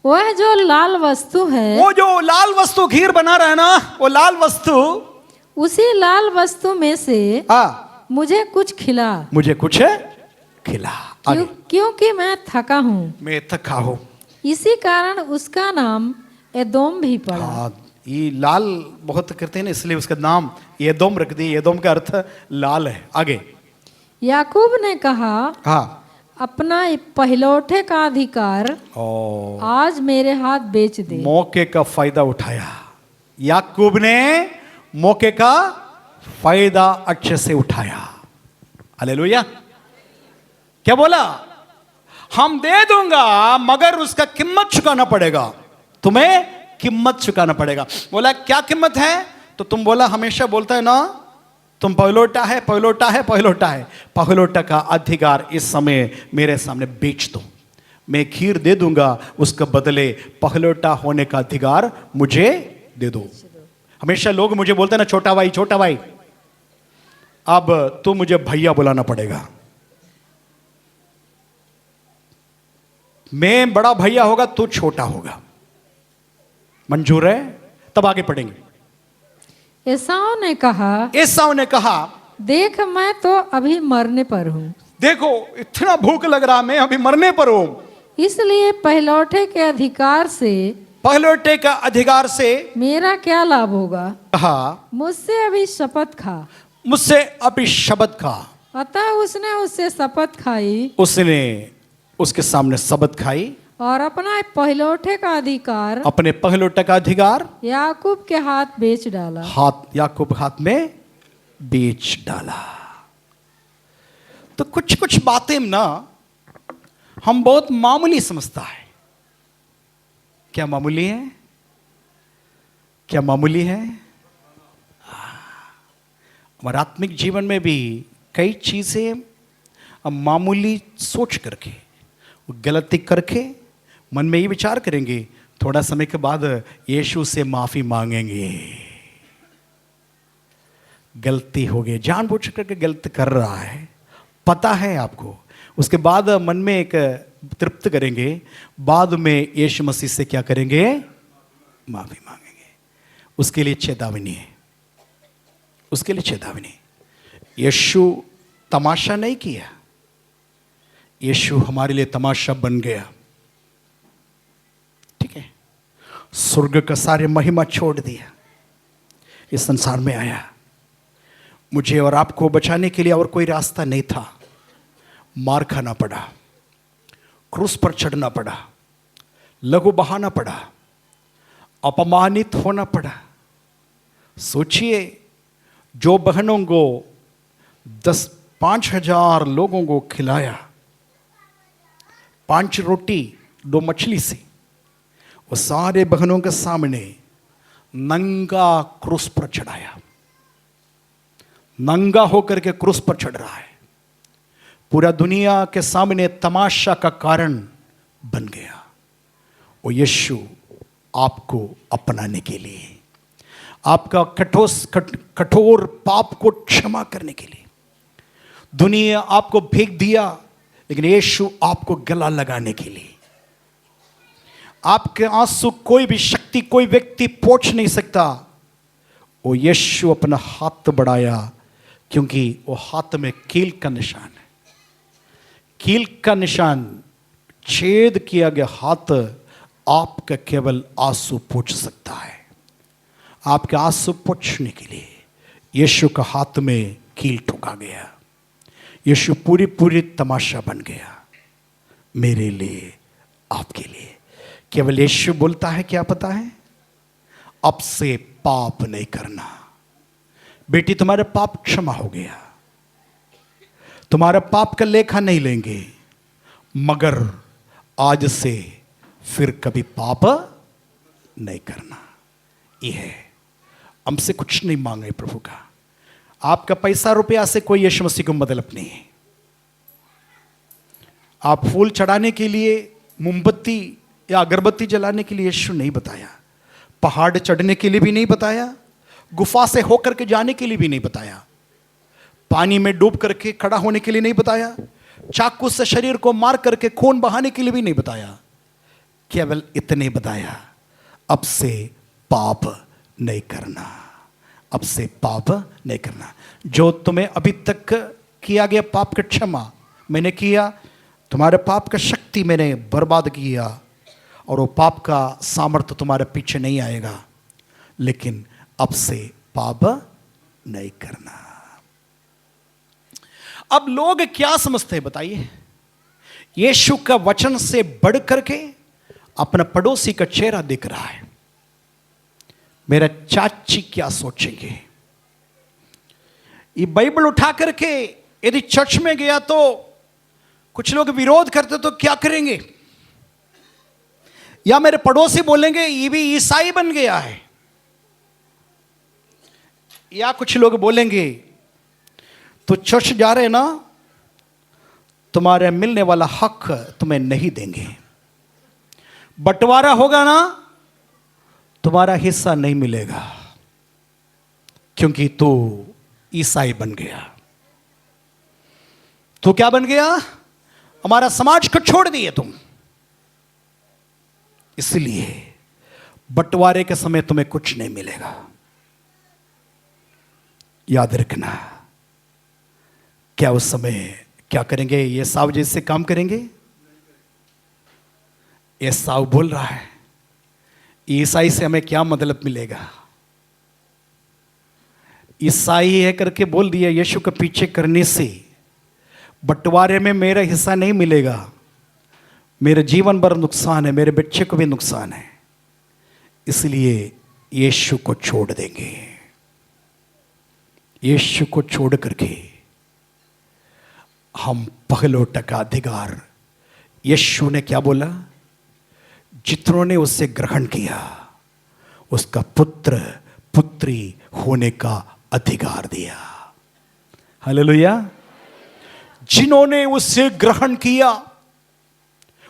Speaker 4: वह जो लाल वस्तु है,
Speaker 3: वो जो लाल वस्तु खीर बना रहा है ना, वो लाल वस्तु,
Speaker 4: उसी लाल वस्तु में से मुझे कुछ खिला,
Speaker 3: मुझे कुछ खिला।
Speaker 4: क्योंकि मैं थका हूँ।
Speaker 3: मैं थका हूं।
Speaker 4: इसी कारण उसका नाम एदोम भी पड़ा।
Speaker 3: हाँ, ये लाल बहुत करते हैं ना, इसलिए उसका नाम एदोम रख दिया। एदोम का अर्थ लाल है। आगे
Speaker 4: याकूब ने कहा,
Speaker 3: हाँ,
Speaker 4: अपना पहलौठे का अधिकार आज मेरे हाथ बेच दे।
Speaker 3: मौके का फायदा उठाया। याकूब ने मौके का फायदा अच्छे से उठाया। हालेलुया। क्या बोला? हम दे दूंगा मगर उसका कीमत चुकाना पड़ेगा, तुम्हें कीमत चुकाना पड़ेगा। बोला क्या कीमत है? तो तुम बोला, हमेशा बोलता है ना, तुम पहलोटा है, पहलोटा है, पहलोटा है। पहलोटा का अधिकार इस समय मेरे सामने बेच दो, मैं खीर दे दूंगा, उसके बदले पहलोटा होने का अधिकार मुझे दे दो। हमेशा लोग मुझे बोलते हैं ना, छोटा भाई, छोटा भाई। अब तो मुझे भैया बुलाना पड़ेगा। मैं बड़ा भैया होगा, तू छोटा होगा। मंजूर है? तब आगे पढ़ेंगे।
Speaker 4: एसाव ने कहा,
Speaker 3: एसाव ने कहा,
Speaker 4: देख मैं तो अभी मरने पर हूँ।
Speaker 3: देखो इतना भूख लग रहा, मैं अभी मरने पर हूं,
Speaker 4: इसलिए पहलौठे के अधिकार से,
Speaker 3: पहलौठे का अधिकार से
Speaker 4: मेरा क्या लाभ होगा?
Speaker 3: कहा,
Speaker 4: मुझसे अभी शपथ खा।
Speaker 3: मुझसे अभी शपथ खा।
Speaker 4: अतः उसने उससे शपथ खाई,
Speaker 3: उसने उसके सामने शपथ खाई
Speaker 4: और अपना पहलौठे का अधिकार,
Speaker 3: अपने पहलौठे का अधिकार
Speaker 4: याकूब के हाथ बेच डाला।
Speaker 3: हाथ याकूब हाथ में बेच डाला। तो कुछ कुछ बातें ना हम बहुत मामूली समझता है। क्या मामूली है? क्या मामूली है? हमारे आत्मिक जीवन में भी कई चीजें हम मामूली सोच करके, गलती करके मन में ये विचार करेंगे, थोड़ा समय के बाद यीशु से माफी मांगेंगे। गलती हो गई, जानबूझ करके गलती कर रहा है, पता है आपको, उसके बाद मन में एक तृप्त करेंगे, बाद में यीशु मसीह से क्या करेंगे? माफी मांगेंगे। उसके लिए चेतावनी है, उसके लिए चेतावनी। यीशु तमाशा नहीं किया, यीशु हमारे लिए तमाशा बन गया। ठीक है, स्वर्ग का सारे महिमा छोड़ दिया, इस संसार में आया। मुझे और आपको बचाने के लिए और कोई रास्ता नहीं था। मार खाना पड़ा, क्रूस पर चढ़ना पड़ा, लहू बहाना पड़ा, अपमानित होना पड़ा। सोचिए, जो बहनों को 5,000 लोगों को खिलाया 5 रोटी 2 मछली से, वो सारे बहनों के सामने नंगा क्रूस पर चढ़ाया, नंगा होकर के क्रूस पर चढ़ रहा है, पूरा दुनिया के सामने तमाशा का कारण बन गया। वो यीशु आपको अपनाने के लिए, आपका कठोर पाप को क्षमा करने के लिए दुनिया आपको फेंक दिया, लेकिन यीशु आपको गला लगाने के लिए। आपके आंसू कोई भी शक्ति, कोई व्यक्ति पोंछ नहीं सकता। वो यीशु अपना हाथ बढ़ाया, क्योंकि वो हाथ में कील का निशान है। कील का निशान, छेद किया गया हाथ आपका केवल आंसू पोंछ सकता है। आपके आंसू पोंछने के लिए यीशु का हाथ में कील ठोका गया। यीशु पूरी तमाशा बन गया मेरे लिए, आपके लिए। केवल यीशु बोलता है, क्या पता है? अब से पाप नहीं करना। बेटी तुम्हारे पाप क्षमा हो गया, तुम्हारा पाप का लेखा नहीं लेंगे, मगर आज से फिर कभी पाप नहीं करना। यह है, हमसे कुछ नहीं मांग रहे प्रभु का। आपका पैसा रुपया से कोई यीशु मसीह को मतलब नहीं है। आप फूल चढ़ाने के लिए, मोमबत्ती या अगरबत्ती जलाने के लिए यीशु नहीं बताया, पहाड़ चढ़ने के लिए भी नहीं बताया, गुफा से होकर के जाने के लिए भी नहीं बताया, पानी में डूब करके खड़ा होने के लिए नहीं बताया, चाकू से शरीर को मार करके खून बहाने के लिए भी नहीं बताया। केवल इतने बताया, अब से पाप नहीं करना, अब से पाप नहीं करना। जो तुम्हें अभी तक किया गया पाप का क्षमा मैंने किया, तुम्हारे पाप का शक्ति मैंने बर्बाद किया, और वो पाप का सामर्थ्य तुम्हारे पीछे नहीं आएगा, लेकिन अब से पाप नहीं करना। अब लोग क्या समझते हैं बताइए? यीशु का वचन से बढ़ करके अपना पड़ोसी का चेहरा दिख रहा है। मेरा चाची क्या सोचेंगे? ये बाइबल उठा करके यदि चर्च में गया तो कुछ लोग विरोध करते तो क्या करेंगे? या मेरे पड़ोसी बोलेंगे ये भी ईसाई बन गया है, या कुछ लोग बोलेंगे तो चर्च जा रहे ना, तुम्हारे मिलने वाला हक तुम्हें नहीं देंगे, बंटवारा होगा ना, तुम्हारा हिस्सा नहीं मिलेगा, क्योंकि तू ईसाई बन गया। तो क्या बन गया? हमारा समाज को छोड़ दिए तुम। इसलिए बंटवारे के समय तुम्हें कुछ नहीं मिलेगा। याद रखना, क्या उस समय क्या करेंगे? ये साव जैसे काम करेंगे? ये साव बोल रहा है ईसाई से हमें क्या मतलब मिलेगा? ईसाई है करके बोल दिया, यीशु के पीछे करने से बंटवारे में मेरा हिस्सा नहीं मिलेगा, मेरे जीवन भर नुकसान है, मेरे बच्चे को भी नुकसान है, इसलिए यीशु को छोड़ देंगे। यीशु को छोड़ करके हम पहलोट का अधिकार, यीशु ने क्या बोला? जितनों ने उससे ग्रहण किया उसका पुत्र पुत्री होने का अधिकार दिया। हालेलुया। जिन्होंने उससे ग्रहण किया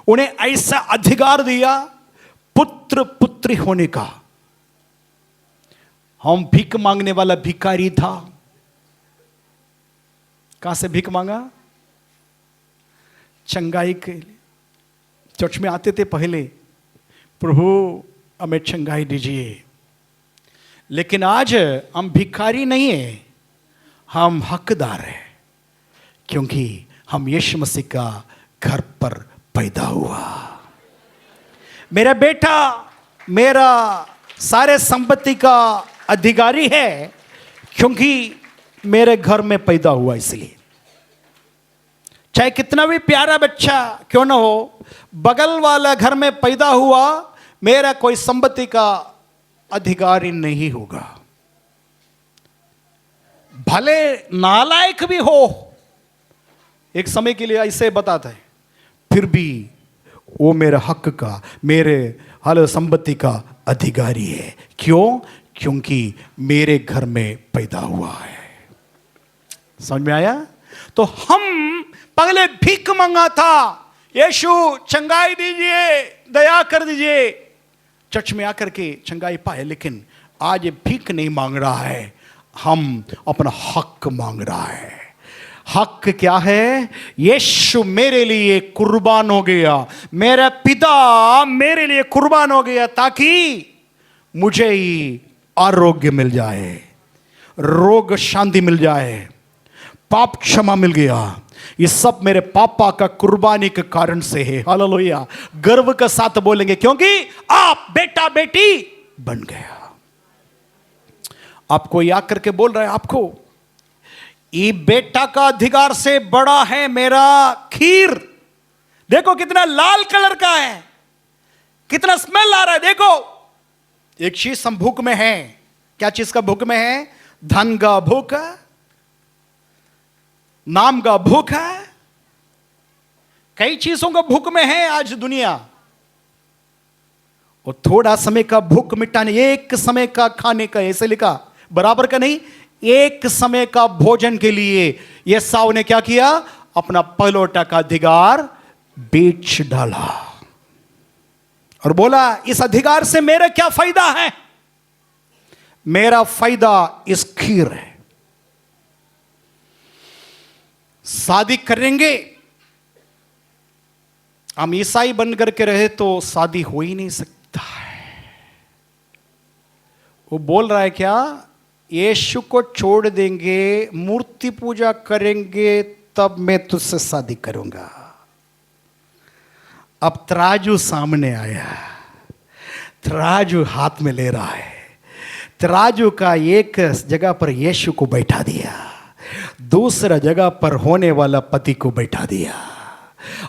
Speaker 3: उन्हें ऐसा अधिकार दिया पुत्र पुत्री होने का। हम भीख मांगने वाला भिखारी था, कहां से भीख मांगा? चंगाई के लिए चर्च में आते थे पहले, प्रभु हमें चंगाई दीजिए। लेकिन आज हम भिखारी नहीं है, हम हकदार हैं, क्योंकि हम यीशु मसीह का घर पर पैदा हुआ। मेरा बेटा मेरा सारे संपत्ति का अधिकारी है, क्योंकि मेरे घर में पैदा हुआ। इसलिए चाहे कितना भी प्यारा बच्चा क्यों ना हो, बगल वाला घर में पैदा हुआ, मेरा कोई संपत्ति का अधिकारी नहीं होगा। भले नालायक भी हो, एक समय के लिए ऐसे बताता है, फिर भी वो मेरे हक का, मेरे हल संपत्ति का अधिकारी है। क्यों? क्योंकि मेरे घर में पैदा हुआ है। समझ में आया? तो हम पहले भीख मांगा था, यीशु चंगाई दीजिए, दया कर दीजिए, चर्च में आकर के चंगाई पाए। लेकिन आज ये भीख नहीं मांग रहा है, हम अपना हक मांग रहा है। हक क्या है? यीशु मेरे लिए कुर्बान हो गया, मेरा पिता मेरे लिए कुर्बान हो गया, ताकि मुझे ही आरोग्य मिल जाए, रोग शांति मिल जाए, पाप क्षमा मिल गया। ये सब मेरे पापा का कुर्बानी के कारण से है। हालेलुया। गर्व के साथ बोलेंगे, क्योंकि आप बेटा बेटी बन गया। आपको याद करके बोल रहा है, आपको ये बेटा का अधिकार से बड़ा है मेरा खीर। देखो कितना लाल कलर का है, कितना स्मेल आ रहा है। देखो, एक चीज हम भूख में है। क्या चीज का भूख में है? धन का भूख है, नाम का भूख है, कई चीजों का भूख में है आज दुनिया। और थोड़ा समय का भूख मिटाने, एक समय का खाने का, ऐसे लिखा, बराबर का नहीं, एक समय का भोजन के लिए एसाव ने क्या किया? अपना पहलौठा का अधिकार बेच डाला और बोला, इस अधिकार से मेरा क्या फायदा है? मेरा फायदा इस खीर है। शादी करेंगे, हम ईसाई बन करके रहे तो शादी हो ही नहीं सकता है। वो बोल रहा है क्या? यीशु को छोड़ देंगे, मूर्ति पूजा करेंगे, तब मैं तुझसे शादी करूंगा। अब तराजू सामने आया, तराजू हाथ में ले रहा है, तराजू का एक जगह पर यीशु को बैठा दिया, दूसरा जगह पर होने वाला पति को बैठा दिया,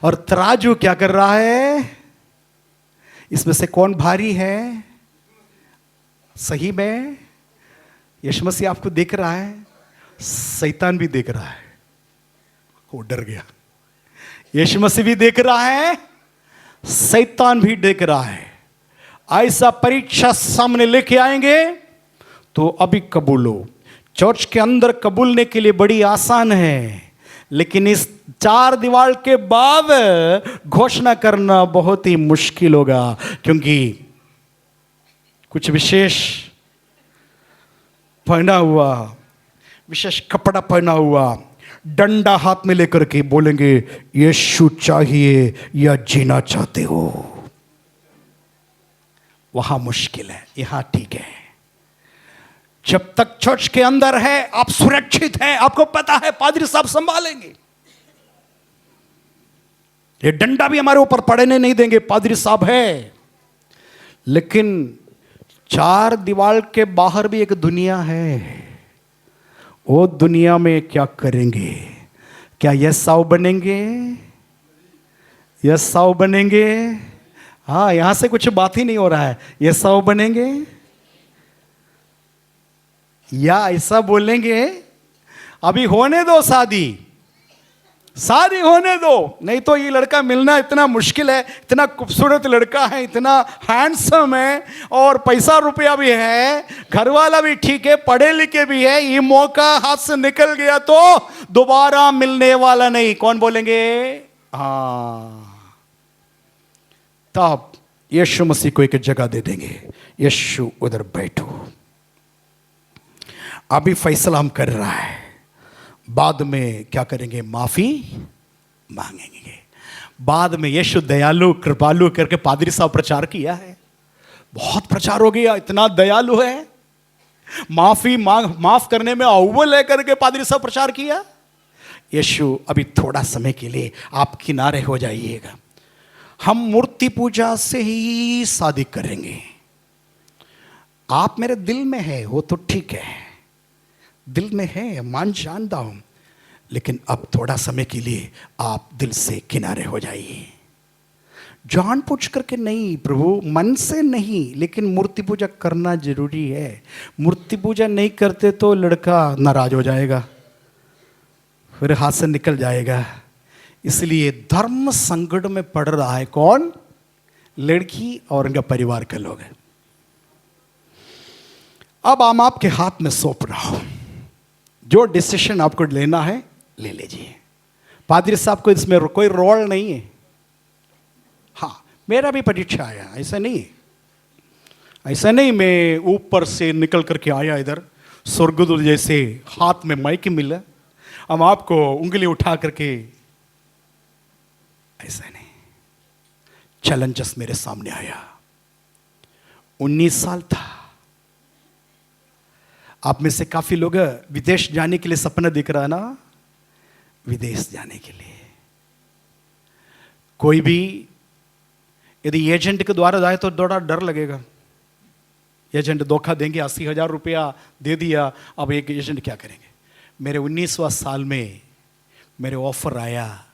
Speaker 3: और तराजू क्या कर रहा है? इसमें से कौन भारी है? सही में यीशु मसीह आपको देख रहा है, शैतान भी देख रहा है। वो डर गया। यीशु मसीह भी देख रहा है, शैतान भी देख रहा है। ऐसा परीक्षा सामने लेके आएंगे तो अभी कबूलो। चर्च के अंदर कबूलने के लिए बड़ी आसान है, लेकिन इस चार दीवार के बाद घोषणा करना बहुत ही मुश्किल होगा, क्योंकि कुछ विशेष पहना हुआ, विशेष कपड़ा पहना हुआ, डंडा हाथ में लेकर के बोलेंगे, यीशु चाहिए या जीना चाहते हो? वहां मुश्किल है, यहां ठीक है। जब तक चर्च के अंदर है आप सुरक्षित हैं, आपको पता है पादरी साहब संभालेंगे, ये डंडा भी हमारे ऊपर पड़ने नहीं देंगे, पादरी साहब है। लेकिन चार दीवार के बाहर भी एक दुनिया है। वो दुनिया में क्या करेंगे? क्या एसाव बनेंगे? एसाव बनेंगे? हाँ, यहां से कुछ बात ही नहीं हो रहा है। एसाव बनेंगे या ऐसा बोलेंगे, अभी होने दो शादी, शादी होने दो, नहीं तो ये लड़का मिलना इतना मुश्किल है, इतना खूबसूरत लड़का है, इतना हैंडसम है, और पैसा रुपया भी है, घर वाला भी ठीक है, पढ़े लिखे भी है, ये मौका हाथ से निकल गया तो दोबारा मिलने वाला नहीं। कौन बोलेंगे? हाँ, तब यीशु मसीह को एक जगह दे देंगे, यीशु उधर बैठो, अभी फैसला हम कर रहा है, बाद में क्या करेंगे? माफी मांगेंगे। बाद में यीशु दयालु कृपालु करके पादरी साहब प्रचार किया है, बहुत प्रचार हो गया, इतना दयालु है, माफ करने में अव्वल है करके पादरी साहब प्रचार किया। यीशु अभी थोड़ा समय के लिए आप किनारे हो जाइएगा, हम मूर्ति पूजा से ही शादी करेंगे। आप मेरे दिल में है, वो तो ठीक है, दिल में है, मान जानता हूं, लेकिन अब थोड़ा समय के लिए आप दिल से किनारे हो जाइए। जान पूछ करके नहीं प्रभु, मन से नहीं, लेकिन मूर्ति पूजा करना जरूरी है। मूर्ति पूजा नहीं करते तो लड़का नाराज हो जाएगा, फिर हाथ से निकल जाएगा। इसलिए धर्म संकट में पड़ रहा है कौन? लड़की और उनका परिवार के लोग हैं। अब हम आपके हाथ में सौंप रहा हूं, जो डिसीजन आपको लेना है ले लीजिए। पादरी साहब को इसमें कोई रोल नहीं है। हाँ, मेरा भी परीक्षा आया, ऐसा नहीं, ऐसा नहीं मैं ऊपर से निकल करके आया इधर स्वर्गदूत जैसे हाथ में माइक मिला, हम आपको उंगली उठा करके, ऐसा नहीं। चैलेंजेस मेरे सामने आया, 19 साल था। आप में से काफी लोग विदेश जाने के लिए सपना दिख रहा है ना, विदेश जाने के लिए। कोई भी यदि एजेंट के द्वारा जाए तो थोड़ा डर लगेगा, एजेंट धोखा देंगे, 80,000 रुपया दे दिया, अब एक एजेंट क्या करेंगे। मेरे 19वां साल में मेरे ऑफर आया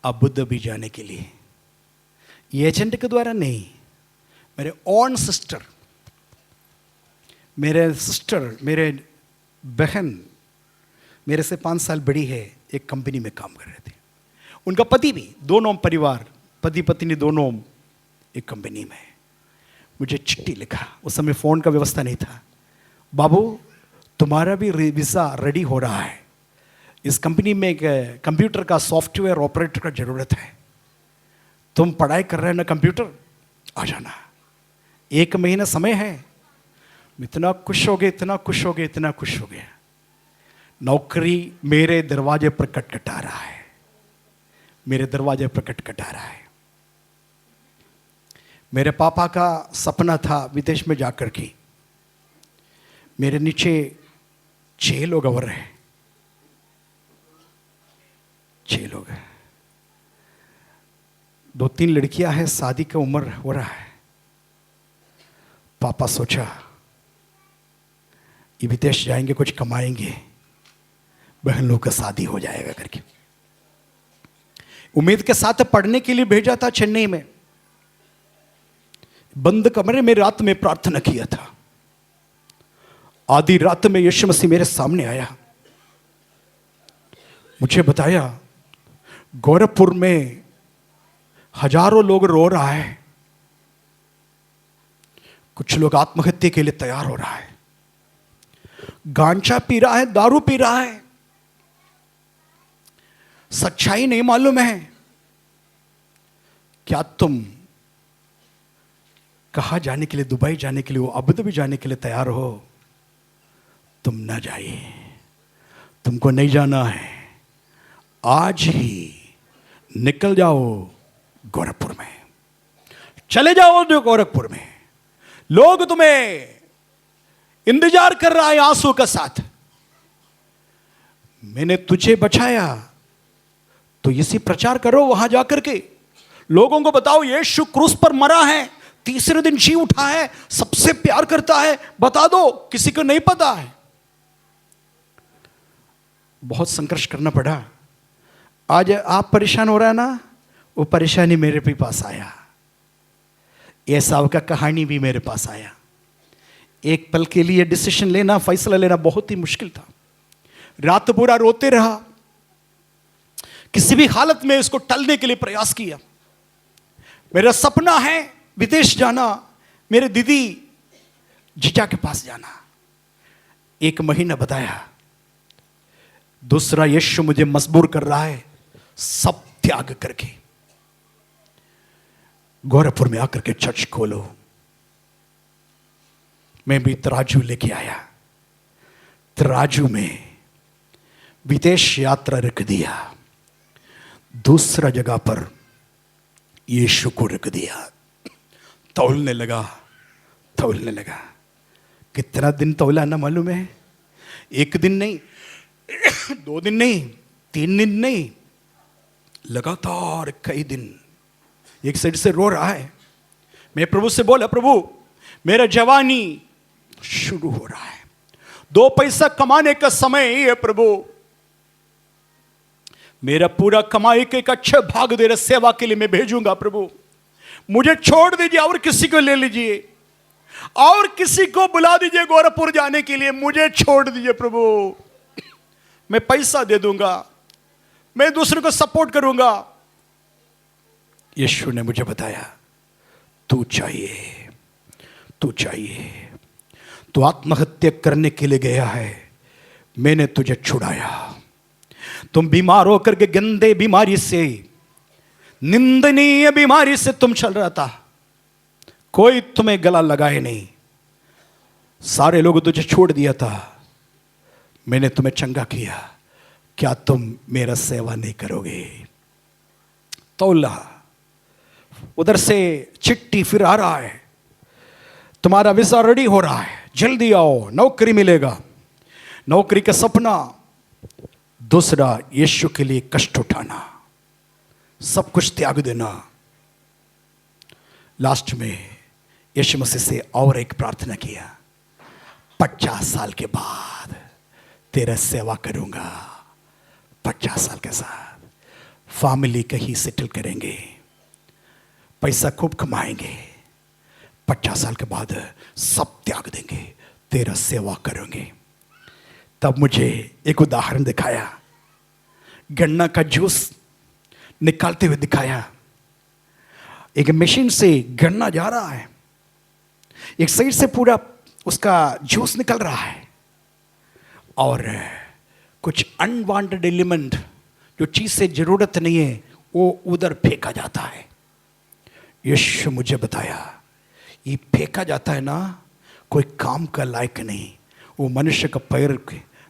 Speaker 3: अबू धाबी जाने के लिए, एजेंट के द्वारा नहीं, मेरे ओन सिस्टर, मेरे बहन मेरे से 5 साल बड़ी है, एक कंपनी में काम कर रहे थे। उनका पति भी, दोनों परिवार, पति पत्नी दोनों एक कंपनी में। मुझे चिट्ठी लिखा, उस समय फ़ोन का व्यवस्था नहीं था। बाबू तुम्हारा भी वीज़ा रेडी हो रहा है, इस कंपनी में एक कंप्यूटर का सॉफ्टवेयर ऑपरेटर का ज़रूरत है, तुम पढ़ाई कर रहे हैं ना कंप्यूटर, आ जाना, 1 महीना समय है। इतना खुश हो गए, इतना खुश हो गए, इतना खुश हो गया। नौकरी मेरे दरवाजे पर खटखटा रहा है, मेरे दरवाजे पर खटखटा रहा है। मेरे पापा का सपना था विदेश में जाकर के, मेरे नीचे 6 लोग और हैं, 6 लोग हैं, 2-3 लड़कियां हैं, शादी का उम्र हो रहा है। पापा सोचा ये विदेश जाएंगे, कुछ कमाएंगे, बहन लोग का शादी हो जाएगा करके उम्मीद के साथ पढ़ने के लिए भेजा था चेन्नई में। बंद कमरे में रात में प्रार्थना किया था। आधी रात में यीशु मसीह मेरे सामने आया, मुझे बताया गोरखपुर में हजारों लोग रो रहा है, कुछ लोग आत्महत्या के लिए तैयार हो रहा है, गांजा पी रहा है, दारू पी रहा है, सच्चाई नहीं मालूम है। क्या तुम कहां जाने के लिए, दुबई जाने के लिए, अबू धाबी जाने के लिए तैयार हो? तुम ना जाइए, तुमको नहीं जाना है, आज ही निकल जाओ गोरखपुर में, चले जाओ जो गोरखपुर में, लोग तुम्हें इंतजार कर रहा है आंसू के साथ। मैंने तुझे बचाया तो इसी प्रचार करो, वहां जाकर के लोगों को बताओ यीशु क्रूस पर मरा है, 3रे दिन जी उठा है, सबसे प्यार करता है, बता दो, किसी को नहीं पता है। बहुत संघर्ष करना पड़ा। आज आप परेशान हो रहा है ना, वो परेशानी मेरे भी पास आया, एसाव का कहानी भी मेरे पास आया। एक पल के लिए डिसीजन लेना, फैसला लेना बहुत ही मुश्किल था। रात पूरा रोते रहा, किसी भी हालत में इसको टलने के लिए प्रयास किया। मेरा सपना है विदेश जाना, मेरे दीदी जीजा के पास जाना। 1 महीना बताया, दूसरा यीशु मुझे मजबूर कर रहा है सब त्याग करके गोरखपुर में आकर के चर्च खोलो। मैं भी तराजू लेके आया, तराजू में विदेश यात्रा रख दिया, दूसरा जगह पर यीशु को रख दिया। तौलने लगा, तौलने लगा। कितना दिन तौला ना मालूम है? 1 दिन नहीं, 2 दिन नहीं, 3 दिन नहीं, लगातार कई दिन। एक साइड से रो रहा है। मैं प्रभु से बोला, प्रभु मेरा जवानी शुरू हो रहा है, 2 पैसा कमाने का समय ही है प्रभु, मेरा पूरा कमाई के एक अच्छे भाग दे रहे सेवा के लिए मैं भेजूंगा प्रभु, मुझे छोड़ दीजिए और किसी को ले लीजिए, और किसी को बुला दीजिए गोरखपुर जाने के लिए, मुझे छोड़ दीजिए प्रभु, मैं पैसा दे दूंगा, मैं दूसरे को सपोर्ट करूंगा। यीशु ने मुझे बताया, तू चाहिए, तू चाहिए, तू आत्महत्या करने के लिए गया है, मैंने तुझे छुड़ाया। तुम बीमार होकर के गंदे बीमारी से, निंदनीय बीमारी से तुम चल रहा था, कोई तुम्हें गला लगाए नहीं, सारे लोग तुझे छोड़ दिया था, मैंने तुम्हें चंगा किया, क्या तुम मेरा सेवा नहीं करोगे? तौला। उधर से चिट्ठी फिर आ रहा है, तुम्हारा वीजा रेडी हो रहा है, जल्दी आओ, नौकरी मिलेगा। नौकरी का सपना, दूसरा यीशु के लिए कष्ट उठाना, सब कुछ त्याग देना। लास्ट में यीशु मसीह से और एक प्रार्थना किया, 50 साल के बाद तेरा सेवा करूंगा, 50 साल के साथ फैमिली कहीं सेटल करेंगे, पैसा खूब कमाएंगे, 50 साल के बाद सब त्याग देंगे, तेरा सेवा करेंगे। तब मुझे एक उदाहरण दिखाया, गन्ना का जूस निकालते हुए दिखाया। एक मशीन से गन्ना जा रहा है, एक साइड से पूरा उसका जूस निकल रहा है, और कुछ अनवांटेड एलिमेंट, जो चीज से जरूरत नहीं है, वो उधर फेंका जाता है। यीशु मुझे बताया, ये फेंका जाता है ना, कोई काम का लायक नहीं, वो मनुष्य का पैर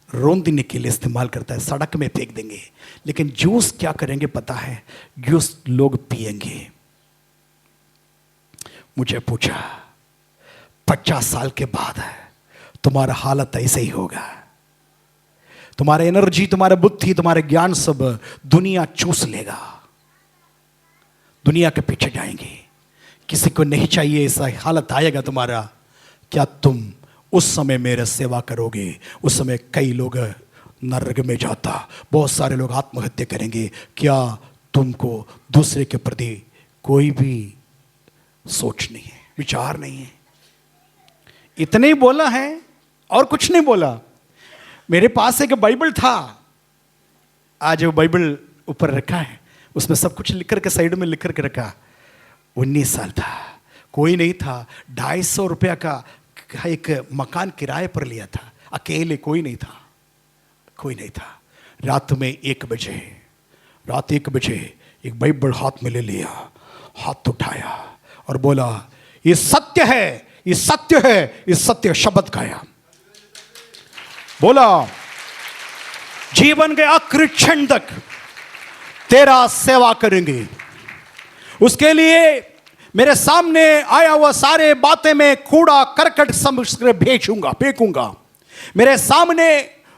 Speaker 3: रोंदने के लिए इस्तेमाल करता है, सड़क में फेंक देंगे। लेकिन जूस क्या करेंगे पता है? जूस लोग पिएंगे। मुझे पूछा, 50 साल के बाद तुम्हारा हालत ऐसे ही होगा, तुम्हारा एनर्जी, तुम्हारा बुद्धि, तुम्हारे ज्ञान सब दुनिया चूस लेगा, दुनिया के पीछे जाएंगे, किसी को नहीं चाहिए, ऐसा हालत आएगा तुम्हारा। क्या तुम उस समय मेरा सेवा करोगे? उस समय कई लोग नरक में जाता, बहुत सारे लोग आत्महत्या करेंगे। क्या तुमको दूसरे के प्रति कोई भी सोच नहीं है, विचार नहीं है? इतने ही बोला है और कुछ नहीं बोला। मेरे पास एक बाइबल था, आज वो बाइबल ऊपर रखा है, उसमें सब कुछ लिख करके साइड में लिख करके रखा। 19 साल था, कोई नहीं था, 250 रुपया का एक मकान किराए पर लिया था, अकेले, कोई नहीं था, कोई नहीं था। रात 1 बजे एक बाइबल हाथ में ले लिया, हाथ उठाया और बोला, ये सत्य है, ये सत्य है, ये सत्य शब्द गाया। बोला, जीवन के आखिरी क्षण तक तेरा सेवा करेंगे, उसके लिए मेरे सामने आया हुआ सारे बातें में कूड़ा करकट समझ कर भेजूंगा, फेंकूंगा। मेरे सामने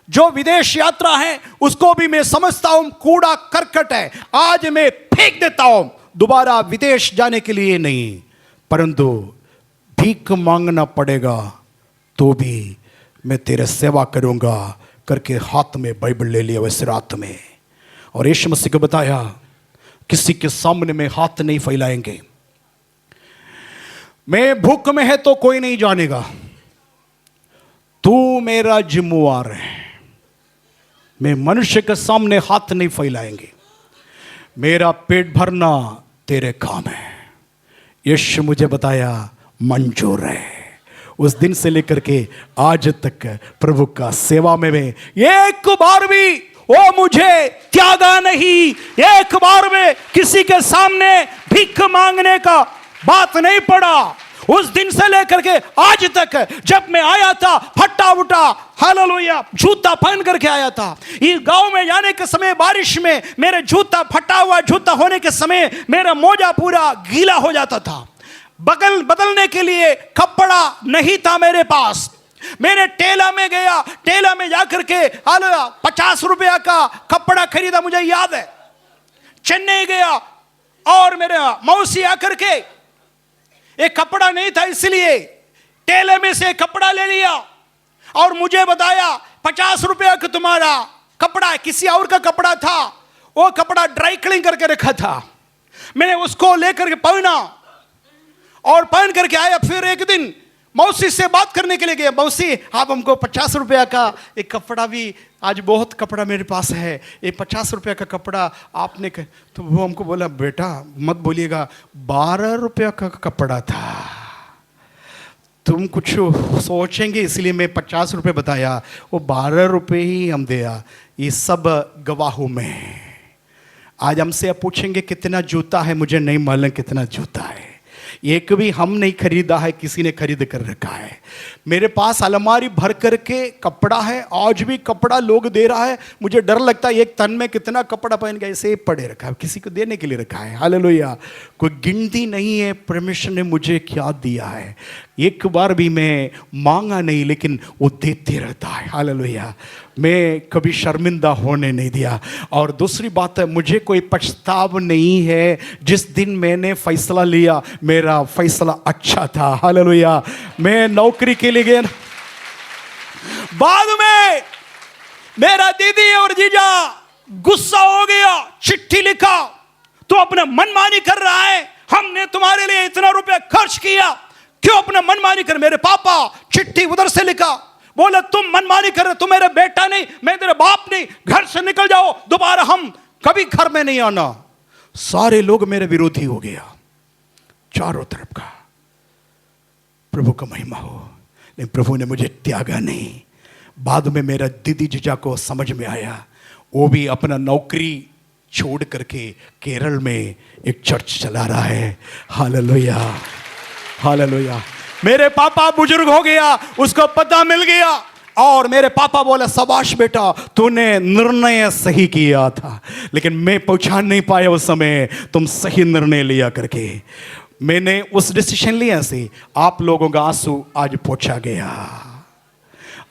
Speaker 3: जो विदेश यात्रा है उसको भी मैं समझता हूं कूड़ा करकट है, आज मैं फेंक देता हूं, दोबारा विदेश जाने के लिए नहीं, परंतु भीख मांगना पड़ेगा तो भी मैं तेरे सेवा करूंगा करके हाथ में बाइबल ले लिया वैसे रात में। और यीशु मसीह को बताया, किसी के सामने में हाथ नहीं फैलाएंगे, मैं भूख में है तो कोई नहीं जानेगा, तू मेरा जिम्मेवार है, मैं मनुष्य के सामने हाथ नहीं फैलाएंगे, मेरा पेट भरना तेरे काम है। यीशु मुझे बताया, मंजूर है। उस दिन से लेकर के आज तक प्रभु का सेवा में मैं एक बार भी वो मुझे त्यागा नहीं, एक बार में किसी के सामने भीख मांगने का बात नहीं पड़ा। उस दिन से लेकर के आज तक जब मैं आया था, फटा उटा हालेलुया जूता पहन करके आया था। इस गांव में जाने के समय बारिश में मेरे जूता फटा हुआ जूता होने के समय मेरा मोजा पूरा गीला हो जाता था। बदलने के लिए कपड़ा नहीं था मेरे पास। मैंने टेला में गया, टेला में जाकर के 50 रुपया का कपड़ा खरीदा, मुझे याद है। चेन्नई गया और मेरे मौसी आकर के एक कपड़ा नहीं था, इसलिए टेले में से कपड़ा ले लिया और मुझे बताया 50 रुपया का तुम्हारा कपड़ा है। किसी और का कपड़ा था, वो कपड़ा ड्राई क्लीन करके रखा था। मैंने उसको लेकर के पहना और पहन करके आया। फिर एक दिन मौसी से बात करने के लिए गया, मौसी आप हमको 50 रुपया का एक कपड़ा भी, आज बहुत कपड़ा मेरे पास है, ये 50 रुपया का कपड़ा आपने तो वो हमको बोला, बेटा मत बोलिएगा, 12 रुपया का कपड़ा था, तुम कुछ सोचेंगे इसलिए मैं 50 रुपये बताया, वो 12 रुपये ही हम दिया। ये सब गवाहों में। आज हमसे आप पूछेंगे कितना जूता है, मुझे नहीं मालूम कितना जूता है, एक भी हम नहीं खरीदा है, किसी ने खरीद कर रखा है। मेरे पास अलमारी भर करके कपड़ा है, आज भी कपड़ा लोग दे रहा है, मुझे डर लगता है एक तन में कितना कपड़ा पहन के ऐसे पड़े रखा है, किसी को देने के लिए रखा है। हालेलुया, कोई गिनती नहीं है परमेश्वर ने मुझे क्या दिया है। एक बार भी मैं मांगा नहीं, लेकिन वो देते रहता है। हालेलुया, मैं कभी शर्मिंदा होने नहीं दिया। और दूसरी बात है, मुझे कोई पछताव नहीं है। जिस दिन मैंने फैसला लिया, मेरा फैसला अच्छा था। हालेलुया, मैं नौकरी के लिए गया, बाद में मेरा दीदी और जीजा गुस्सा हो गया, चिट्ठी लिखा, तो अपना मनमानी कर रहा है, हमने तुम्हारे लिए इतना रुपया खर्च किया, क्यों अपना मनमानी कर। मेरे पापा चिट्ठी उधर से लिखा, बोला तुम मनमानी कर रहे, तुम मेरे बेटा नहीं, मैं तेरे बाप नहीं, घर से निकल जाओ, दोबारा हम कभी घर में नहीं आना। सारे लोग मेरे विरोधी हो गया, चारों तरफ का। प्रभु का महिमा हो। लेकिन प्रभु ने मुझे त्यागा नहीं। बाद में मेरा दीदी जीजा को समझ में आया, वो भी अपना नौकरी छोड़ करके केरल में एक चर्च चला रहा है। Hallelujah, hallelujah. मेरे पापा बुजुर्ग हो गया, उसको पता मिल गया, और मेरे पापा बोले शाबाश बेटा, तूने निर्णय सही किया था। लेकिन मैं पहचान नहीं पाया उस समय तुम सही निर्णय लिया करके। मैंने उस डिसीजन लिया से आप लोगों का आंसू आज पोंछा गया,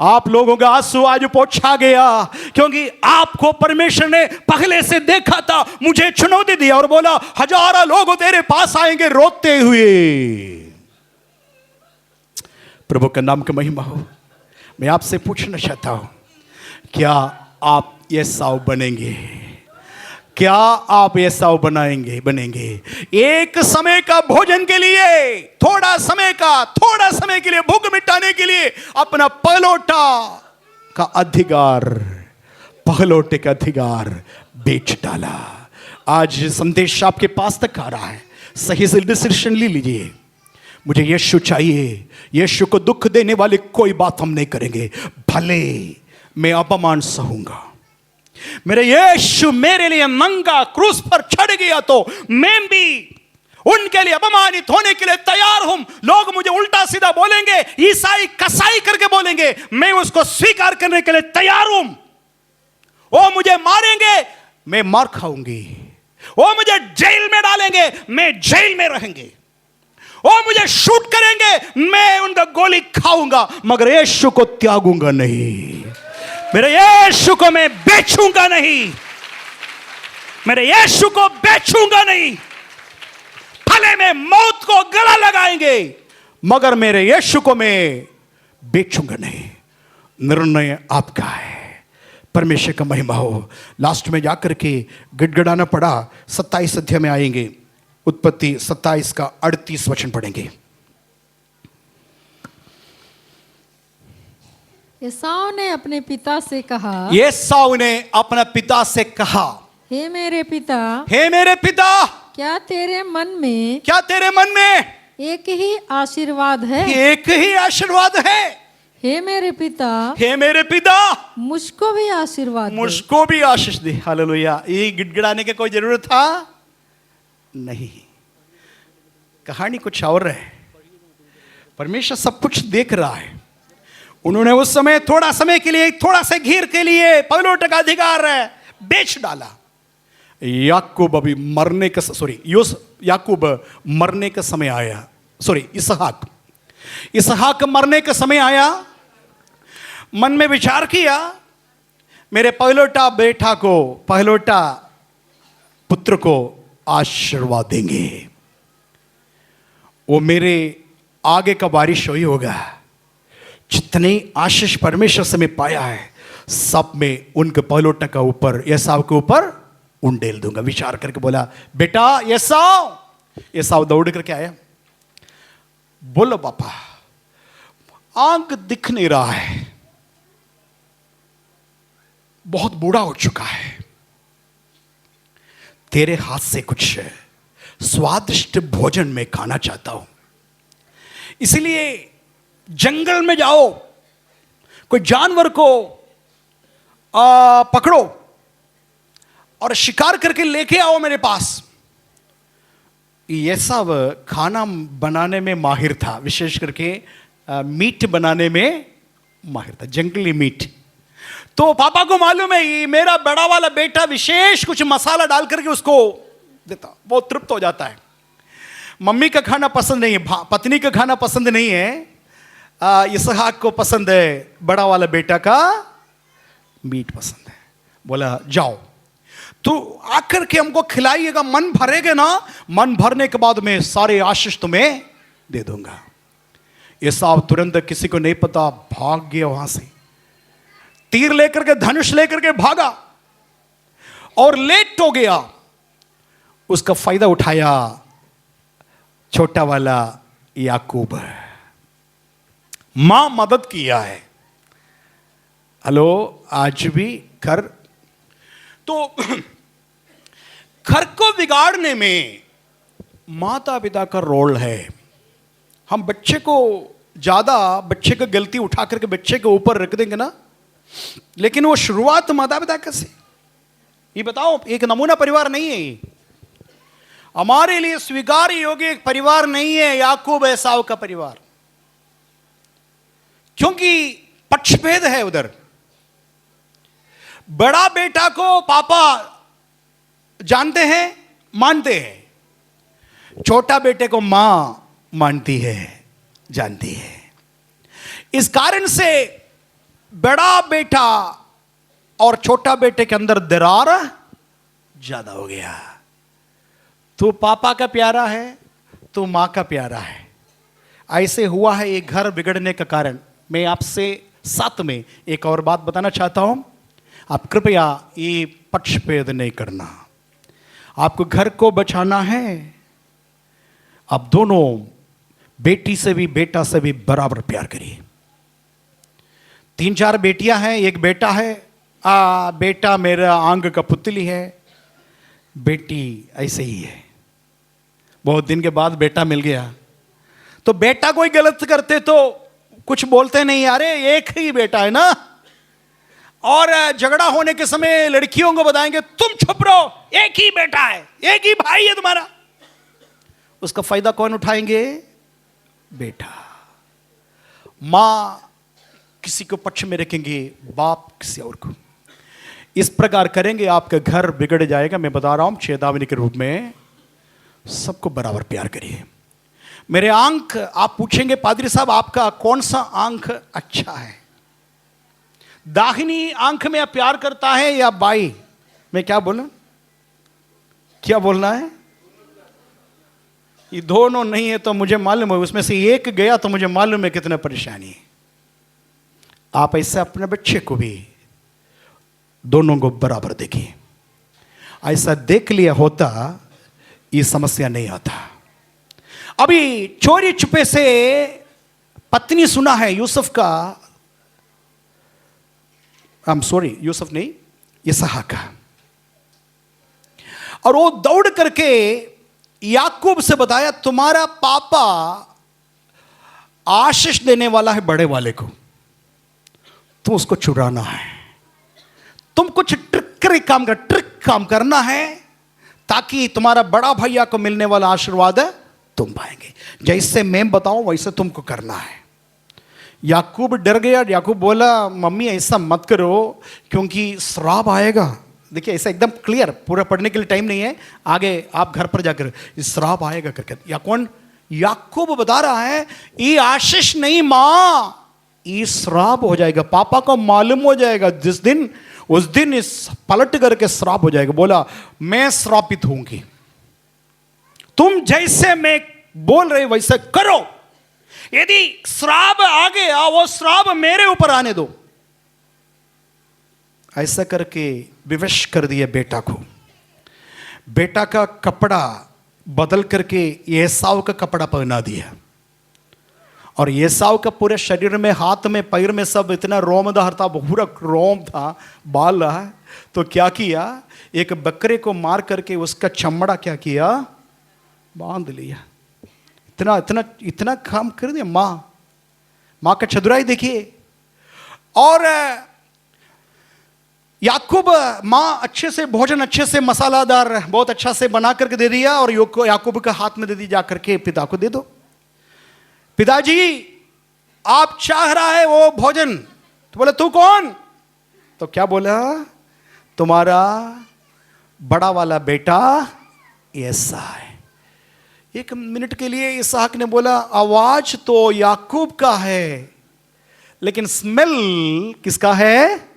Speaker 3: आप लोगों का आंसू आज पोंछा गया, क्योंकि आपको परमेश्वर ने पहले से देखा था। मुझे चुनौती दिया और बोला हजारों लोग तेरे पास आएंगे रोते हुए। प्रभु का नाम की महिमा हो। मैं आपसे पूछना चाहता हूं, क्या आप ये साव बनेंगे? क्या आप ये साव बनेंगे? एक समय का भोजन के लिए, थोड़ा समय के लिए, भूख मिटाने के लिए अपना पहलोटे का अधिकार बेच डाला। आज संदेश आपके पास तक आ रहा है, सही से डिसीजन ले लीजिए। मुझे यीशु चाहिए, यीशु को दुख देने वाली कोई बात हम नहीं करेंगे, भले मैं अपमान सहूंगा। मेरे यीशु मेरे लिए नंगा क्रूस पर चढ़ गया तो मैं भी उनके लिए अपमानित होने के लिए तैयार हूं। लोग मुझे उल्टा सीधा बोलेंगे, ईसाई कसाई करके बोलेंगे, मैं उसको स्वीकार करने के लिए तैयार हूं। वो मुझे मारेंगे, मैं मार खाऊंगी। वो मुझे जेल में डालेंगे, मैं जेल में रहेंगे। वो मुझे शूट करेंगे, मैं उनका गोली खाऊंगा, मगर यीशु को त्यागूंगा नहीं। मेरे यीशु को मैं बेचूंगा नहीं, मेरे यीशु को बेचूंगा नहीं। भले में मौत को गला लगाएंगे, मगर मेरे यीशु को मैं बेचूंगा नहीं। निर्णय आपका है। परमेश्वर का महिमा हो। लास्ट में जाकर के गिड़गिड़ाना पड़ा। 27 अध्याय में आएंगे, उत्पत्ति 27 का 38 वचन पढ़ेंगे।
Speaker 4: एसाव ने अपने पिता से कहा,
Speaker 3: एसाव ने अपना पिता से कहा,
Speaker 4: हे मेरे पिता,
Speaker 3: हे मेरे पिता,
Speaker 4: क्या तेरे मन में एक ही आशीर्वाद है?
Speaker 3: एक ही आशीर्वाद है।
Speaker 4: हे मेरे पिता,
Speaker 3: हे मेरे पिता,
Speaker 4: मुझको भी आशीर्वाद दे।
Speaker 3: मुझको भी आशीष दे। हालेलुया। ये गिड़गिड़ाने की कोई जरूरत था नहीं। कहानी कुछ और है। परमेश्वर सब कुछ देख रहा है। उन्होंने उस समय थोड़ा समय के लिए, थोड़ा से घीर के लिए पहलोटे का अधिकार बेच डाला। याकूब अभी मरने का याकूब मरने का समय आया। इसहाक मरने का समय आया। मन में विचार किया, मेरे पहलोटा पुत्र को आशीर्वाद देंगे, वो मेरे आगे का बारिश वही होगा। जितने आशीष परमेश्वर से मैं पाया है, सब में उनके पहलोटा का ऊपर, एसाव के ऊपर उंडेल दूंगा। विचार करके बोला, बेटा एसाव दौड़ करके आया। बोलो पापा, आंख दिख नहीं रहा है, बहुत बूढ़ा हो चुका है, तेरे हाथ से कुछ स्वादिष्ट भोजन में खाना चाहता हूं, इसलिए जंगल में जाओ, कोई जानवर को पकड़ो और शिकार करके लेके आओ मेरे पास। ये सब खाना बनाने में माहिर था, विशेष करके मीट बनाने में माहिर था, जंगली मीट। तो पापा को मालूम है ये मेरा बड़ा वाला बेटा विशेष कुछ मसाला डाल करके उसको देता, बहुत तृप्त हो जाता है। मम्मी का खाना पसंद नहीं है, पत्नी का खाना पसंद नहीं है, इसहाक को पसंद है बड़ा वाला बेटा का मीट पसंद है। बोला जाओ तो आकर के हमको खिलाइएगा, मन भरेगा ना, मन भरने के बाद में सारे आशीष तुम्हें दे दूंगा। एसाव तुरंत, किसी को नहीं पता, भाग गया वहां से, तीर लेकर के, धनुष लेकर के भागा और लेट हो गया। उसका फायदा उठाया छोटा वाला याकूब। मां मदद किया है, हेलो, आज भी घर तो घर को बिगाड़ने में माता पिता का रोल है। हम बच्चे को ज्यादा बच्चे की गलती उठा करके बच्चे के ऊपर रख देंगे ना, लेकिन वो शुरुआत माता पिता कैसे, ये बताओ। एक नमूना परिवार नहीं है ये, हमारे लिए स्वीकार्य योग्य एक परिवार नहीं है याकूब एसाव का परिवार, क्योंकि पक्षभेद है उधर। बड़ा बेटा को पापा जानते हैं, मानते हैं, छोटा बेटे को मां मानती है, जानती है। इस कारण से बड़ा बेटा और छोटा बेटे के अंदर दरार ज्यादा हो गया। तू पापा का प्यारा है, तू मां का प्यारा है। ऐसे हुआ है एक घर बिगड़ने का कारण। मैं आपसे साथ में एक और बात बताना चाहता हूं, आप कृपया ये पक्षभेद नहीं करना। आपको घर को बचाना है, आप दोनों बेटी से भी बेटा से भी बराबर प्यार करिए। 3-4 बेटियां हैं, एक बेटा है। बेटा मेरा आंग का पुतली है, बेटी ऐसे ही है। बहुत दिन के बाद बेटा मिल गया, तो बेटा कोई गलत करते तो कुछ बोलते नहीं, अरे एक ही बेटा है ना। और झगड़ा होने के समय लड़कियों को बताएंगे तुम चुप रहो, एक ही बेटा है, एक ही भाई है तुम्हारा। उसका फायदा कौन उठाएंगे? बेटा। मां किसी को पक्ष में रखेंगे, बाप किसी और को। इस प्रकार करेंगे आपका घर बिगड़ जाएगा। मैं बता रहा हूं चेतावनी के रूप में, सबको बराबर प्यार करिए। मेरे आंख, आप पूछेंगे पादरी साहब आपका कौन सा आंख अच्छा है? दाहिनी आंख में प्यार करता है या बाई? मैं क्या बोलूं, क्या बोलना है? ये दोनों नहीं है तो मुझे मालूम है, उसमें से एक गया तो मुझे मालूम है कितना परेशानी है। आप ऐसे अपने बच्चे को भी दोनों को बराबर देखिए। ऐसा देख लिया होता ये समस्या नहीं आता। अभी चोरी छुपे से पत्नी सुना है यूसुफ का, यूसुफ नहीं, इसहाक का, और वो दौड़ करके याकूब से बताया तुम्हारा पापा आशीष देने वाला है बड़े वाले को, तुम उसको चुराना है। तुम कुछ ट्रिक काम करना है ताकि तुम्हारा बड़ा भैया को मिलने वाला आशीर्वाद है तुम पाएंगे। जैसे मैं बताऊं वैसे तुमको करना है। याकूब डर गया। याकूब बोला मम्मी ऐसा मत करो क्योंकि श्राप आएगा। देखिए ऐसा एकदम क्लियर, पूरा पढ़ने के लिए टाइम नहीं है, आगे आप घर पर जाकर श्राप आएगा करके। या कौन? याकूब बता रहा है ये आशीष नहीं मां, ये श्राप हो जाएगा। पापा को मालूम हो जाएगा उस दिन इस पलट करके श्राप हो जाएगा। बोला मैं श्रापित होंगी, तुम जैसे मैं बोल रहे वैसे करो। यदि श्राप आ गया वो श्राप मेरे ऊपर आने दो। ऐसा करके विवश कर दिया बेटा को। बेटा का कपड़ा बदल करके एसाव का कपड़ा पहना दिया, और एसाव का पूरे शरीर में, हाथ में, पैर में सब इतना रोमदार था, पूरा रोम था, बाल रहा। तो क्या किया, एक बकरे को मार करके उसका चमड़ा क्या किया, बांध लिया। इतना इतना इतना काम कर दिया। मां का चतुराई देखिए। और याकूब, मां अच्छे से भोजन, अच्छे से मसालादार, बहुत अच्छा से बना करके दे दिया, और याकूब के हाथ में दे दी, जा करके पिता को दे दो। पिताजी आप चाह रहा है वो भोजन। तो बोले तू कौन? तो क्या बोला, तुम्हारा बड़ा वाला बेटा ऐसा है। 1 मिनट के लिए इसहाक ने बोला आवाज तो याकूब का है लेकिन स्मेल किसका है?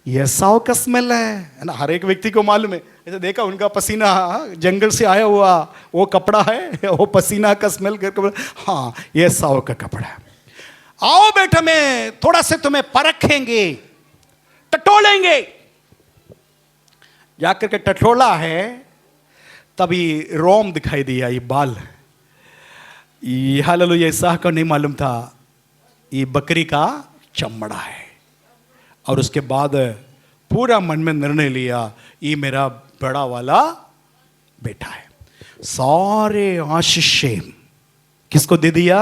Speaker 3: एसाव का स्मेल है ना। हर एक व्यक्ति को मालूम है, ऐसे देखा उनका पसीना, जंगल से आया हुआ वो कपड़ा है, वो पसीना का स्मेल करके हाँ एसाव का कपड़ा है। आओ बेटा मैं थोड़ा से तुम्हें परखेंगे, टटोलेंगे। जाकर के टटोला है, तभी रोम दिखाई दिया, ये बाल। हालेलुया, इसहाक को नहीं मालूम था ये बकरी का चमड़ा है। और उसके बाद पूरा मन में निर्णय लिया, ये मेरा बड़ा वाला बेटा है। सारे आशीषें किसको दे दिया?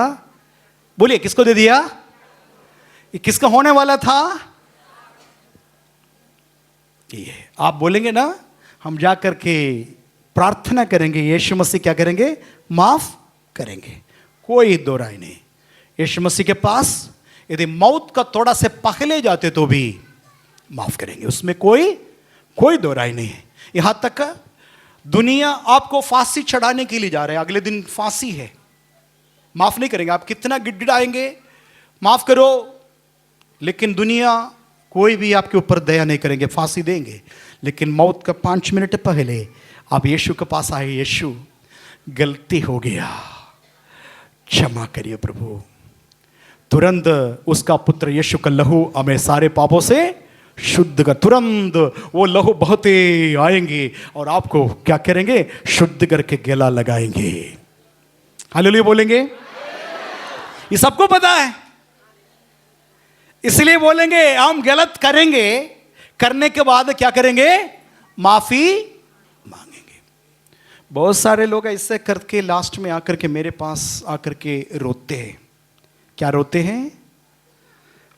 Speaker 3: बोलिए, किसको दे दिया? ये किसका होने वाला था? ये आप बोलेंगे ना, हम जा करके प्रार्थना करेंगे, यीशु मसीह क्या करेंगे? माफ करेंगे। कोई दो राय नहीं। यीशु मसीह के पास यदि मौत का थोड़ा से पहले जाते तो भी माफ करेंगे, उसमें कोई दो राय नहीं है। यहां तक दुनिया आपको फांसी चढ़ाने के लिए जा रहे हैं, अगले दिन फांसी है, माफ नहीं करेंगे। आप कितना गिड़गिड़ाएंगे, माफ करो, लेकिन दुनिया कोई भी आपके ऊपर दया नहीं करेंगे, फांसी देंगे। लेकिन मौत का 5 मिनट पहले आप यीशु के पास आए, यीशु गलती हो गया, क्षमा करिए प्रभु। तुरंत उसका पुत्र यीशु का लहू हमें सारे पापों से शुद्ध कर, तुरंत वो लहू बहते आएंगे और आपको क्या करेंगे? शुद्ध करके गला लगाएंगे। हालेलुया बोलेंगे। ये सबको पता है, इसलिए बोलेंगे हम गलत करेंगे, करने के बाद क्या करेंगे? माफी मांगेंगे। बहुत सारे लोग ऐसे करके लास्ट में आकर के मेरे पास आकर के रोते हैं। क्या रोते हैं?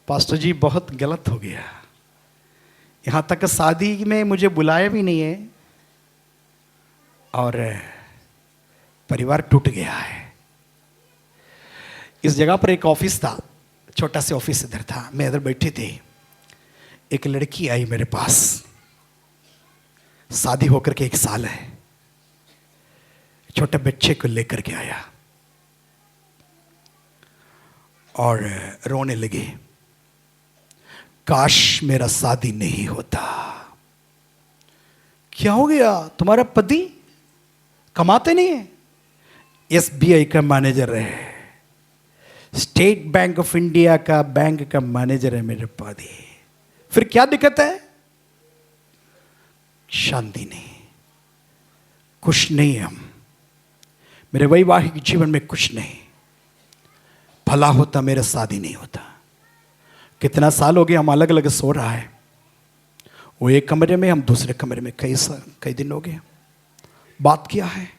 Speaker 3: पास्टर जी बहुत गलत हो गया, यहां तक शादी में मुझे बुलाया भी नहीं है और परिवार टूट गया है। इस जगह पर एक ऑफिस था, छोटा सा ऑफिस इधर था, मैं इधर बैठे थे, एक लड़की आई मेरे पास, शादी होकर के 1 साल है, छोटे बच्चे को लेकर के आया और रोने लगे, काश मेरा शादी नहीं होता। क्या हो गया? तुम्हारा पति कमाते नहीं है? SBI का मैनेजर है, स्टेट बैंक ऑफ इंडिया का बैंक का मैनेजर है मेरे पति। फिर क्या दिक्कत है? शांति नहीं, खुश नहीं हम, मेरे वैवाहिक जीवन में कुछ नहीं। भला होता मेरा शादी नहीं होता। कितना साल हो गया हम अलग अलग सो रहा है, वो एक कमरे में, हम दूसरे कमरे में, कई दिन हो गए। बात क्या है?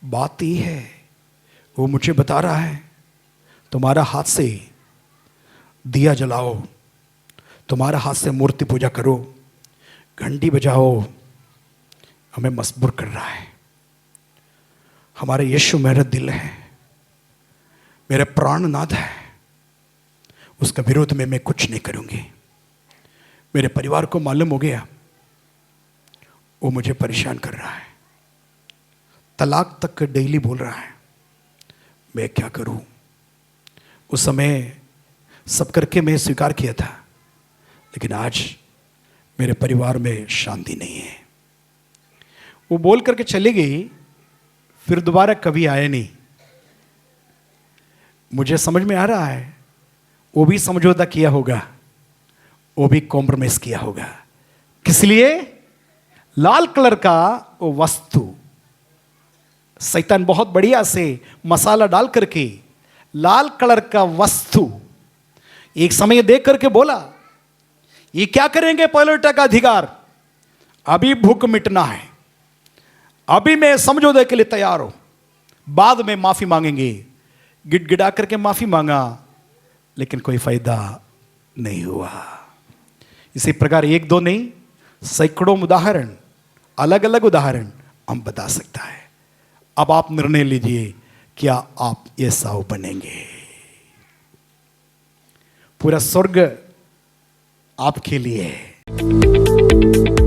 Speaker 3: बात ये है, वो मुझे बता रहा है तुम्हारा हाथ से दिया जलाओ, तुम्हारा हाथ से मूर्ति पूजा करो, घंटी बजाओ, हमें मजबूर कर रहा है। हमारे यीशु मेरा दिल है, मेरे प्राणनाथ है, उसका विरोध में मैं कुछ नहीं करूंगी। मेरे परिवार को मालूम हो गया, वो मुझे परेशान कर रहा है, तलाक तक डेली बोल रहा है, मैं क्या करूं? उस समय सब करके मैं स्वीकार किया था, लेकिन आज मेरे परिवार में शांति नहीं है। वो बोल करके चली गई, फिर दोबारा कभी आए नहीं। मुझे समझ में आ रहा है वो भी समझौता किया होगा, वो भी कॉम्प्रोमाइज किया होगा। किस लिए? लाल कलर का वो वस्तु, शैतान बहुत बढ़िया से मसाला डाल करके लाल कलर का वस्तु एक समय देख करके बोला, ये क्या करेंगे? पॉलिटिका का अधिकार, अभी भूख मिटना है, अभी मैं समझौते के लिए तैयार हूं, बाद में माफी मांगेंगे। गिड़गिड़ा करके माफी मांगा, लेकिन कोई फायदा नहीं हुआ। इसी प्रकार 1-2 नहीं, सैकड़ों उदाहरण, अलग अलग उदाहरण हम बता सकता है। अब आप निर्णय लीजिए, क्या आप एसाव बनेंगे? पूरा स्वर्ग आपके लिए है।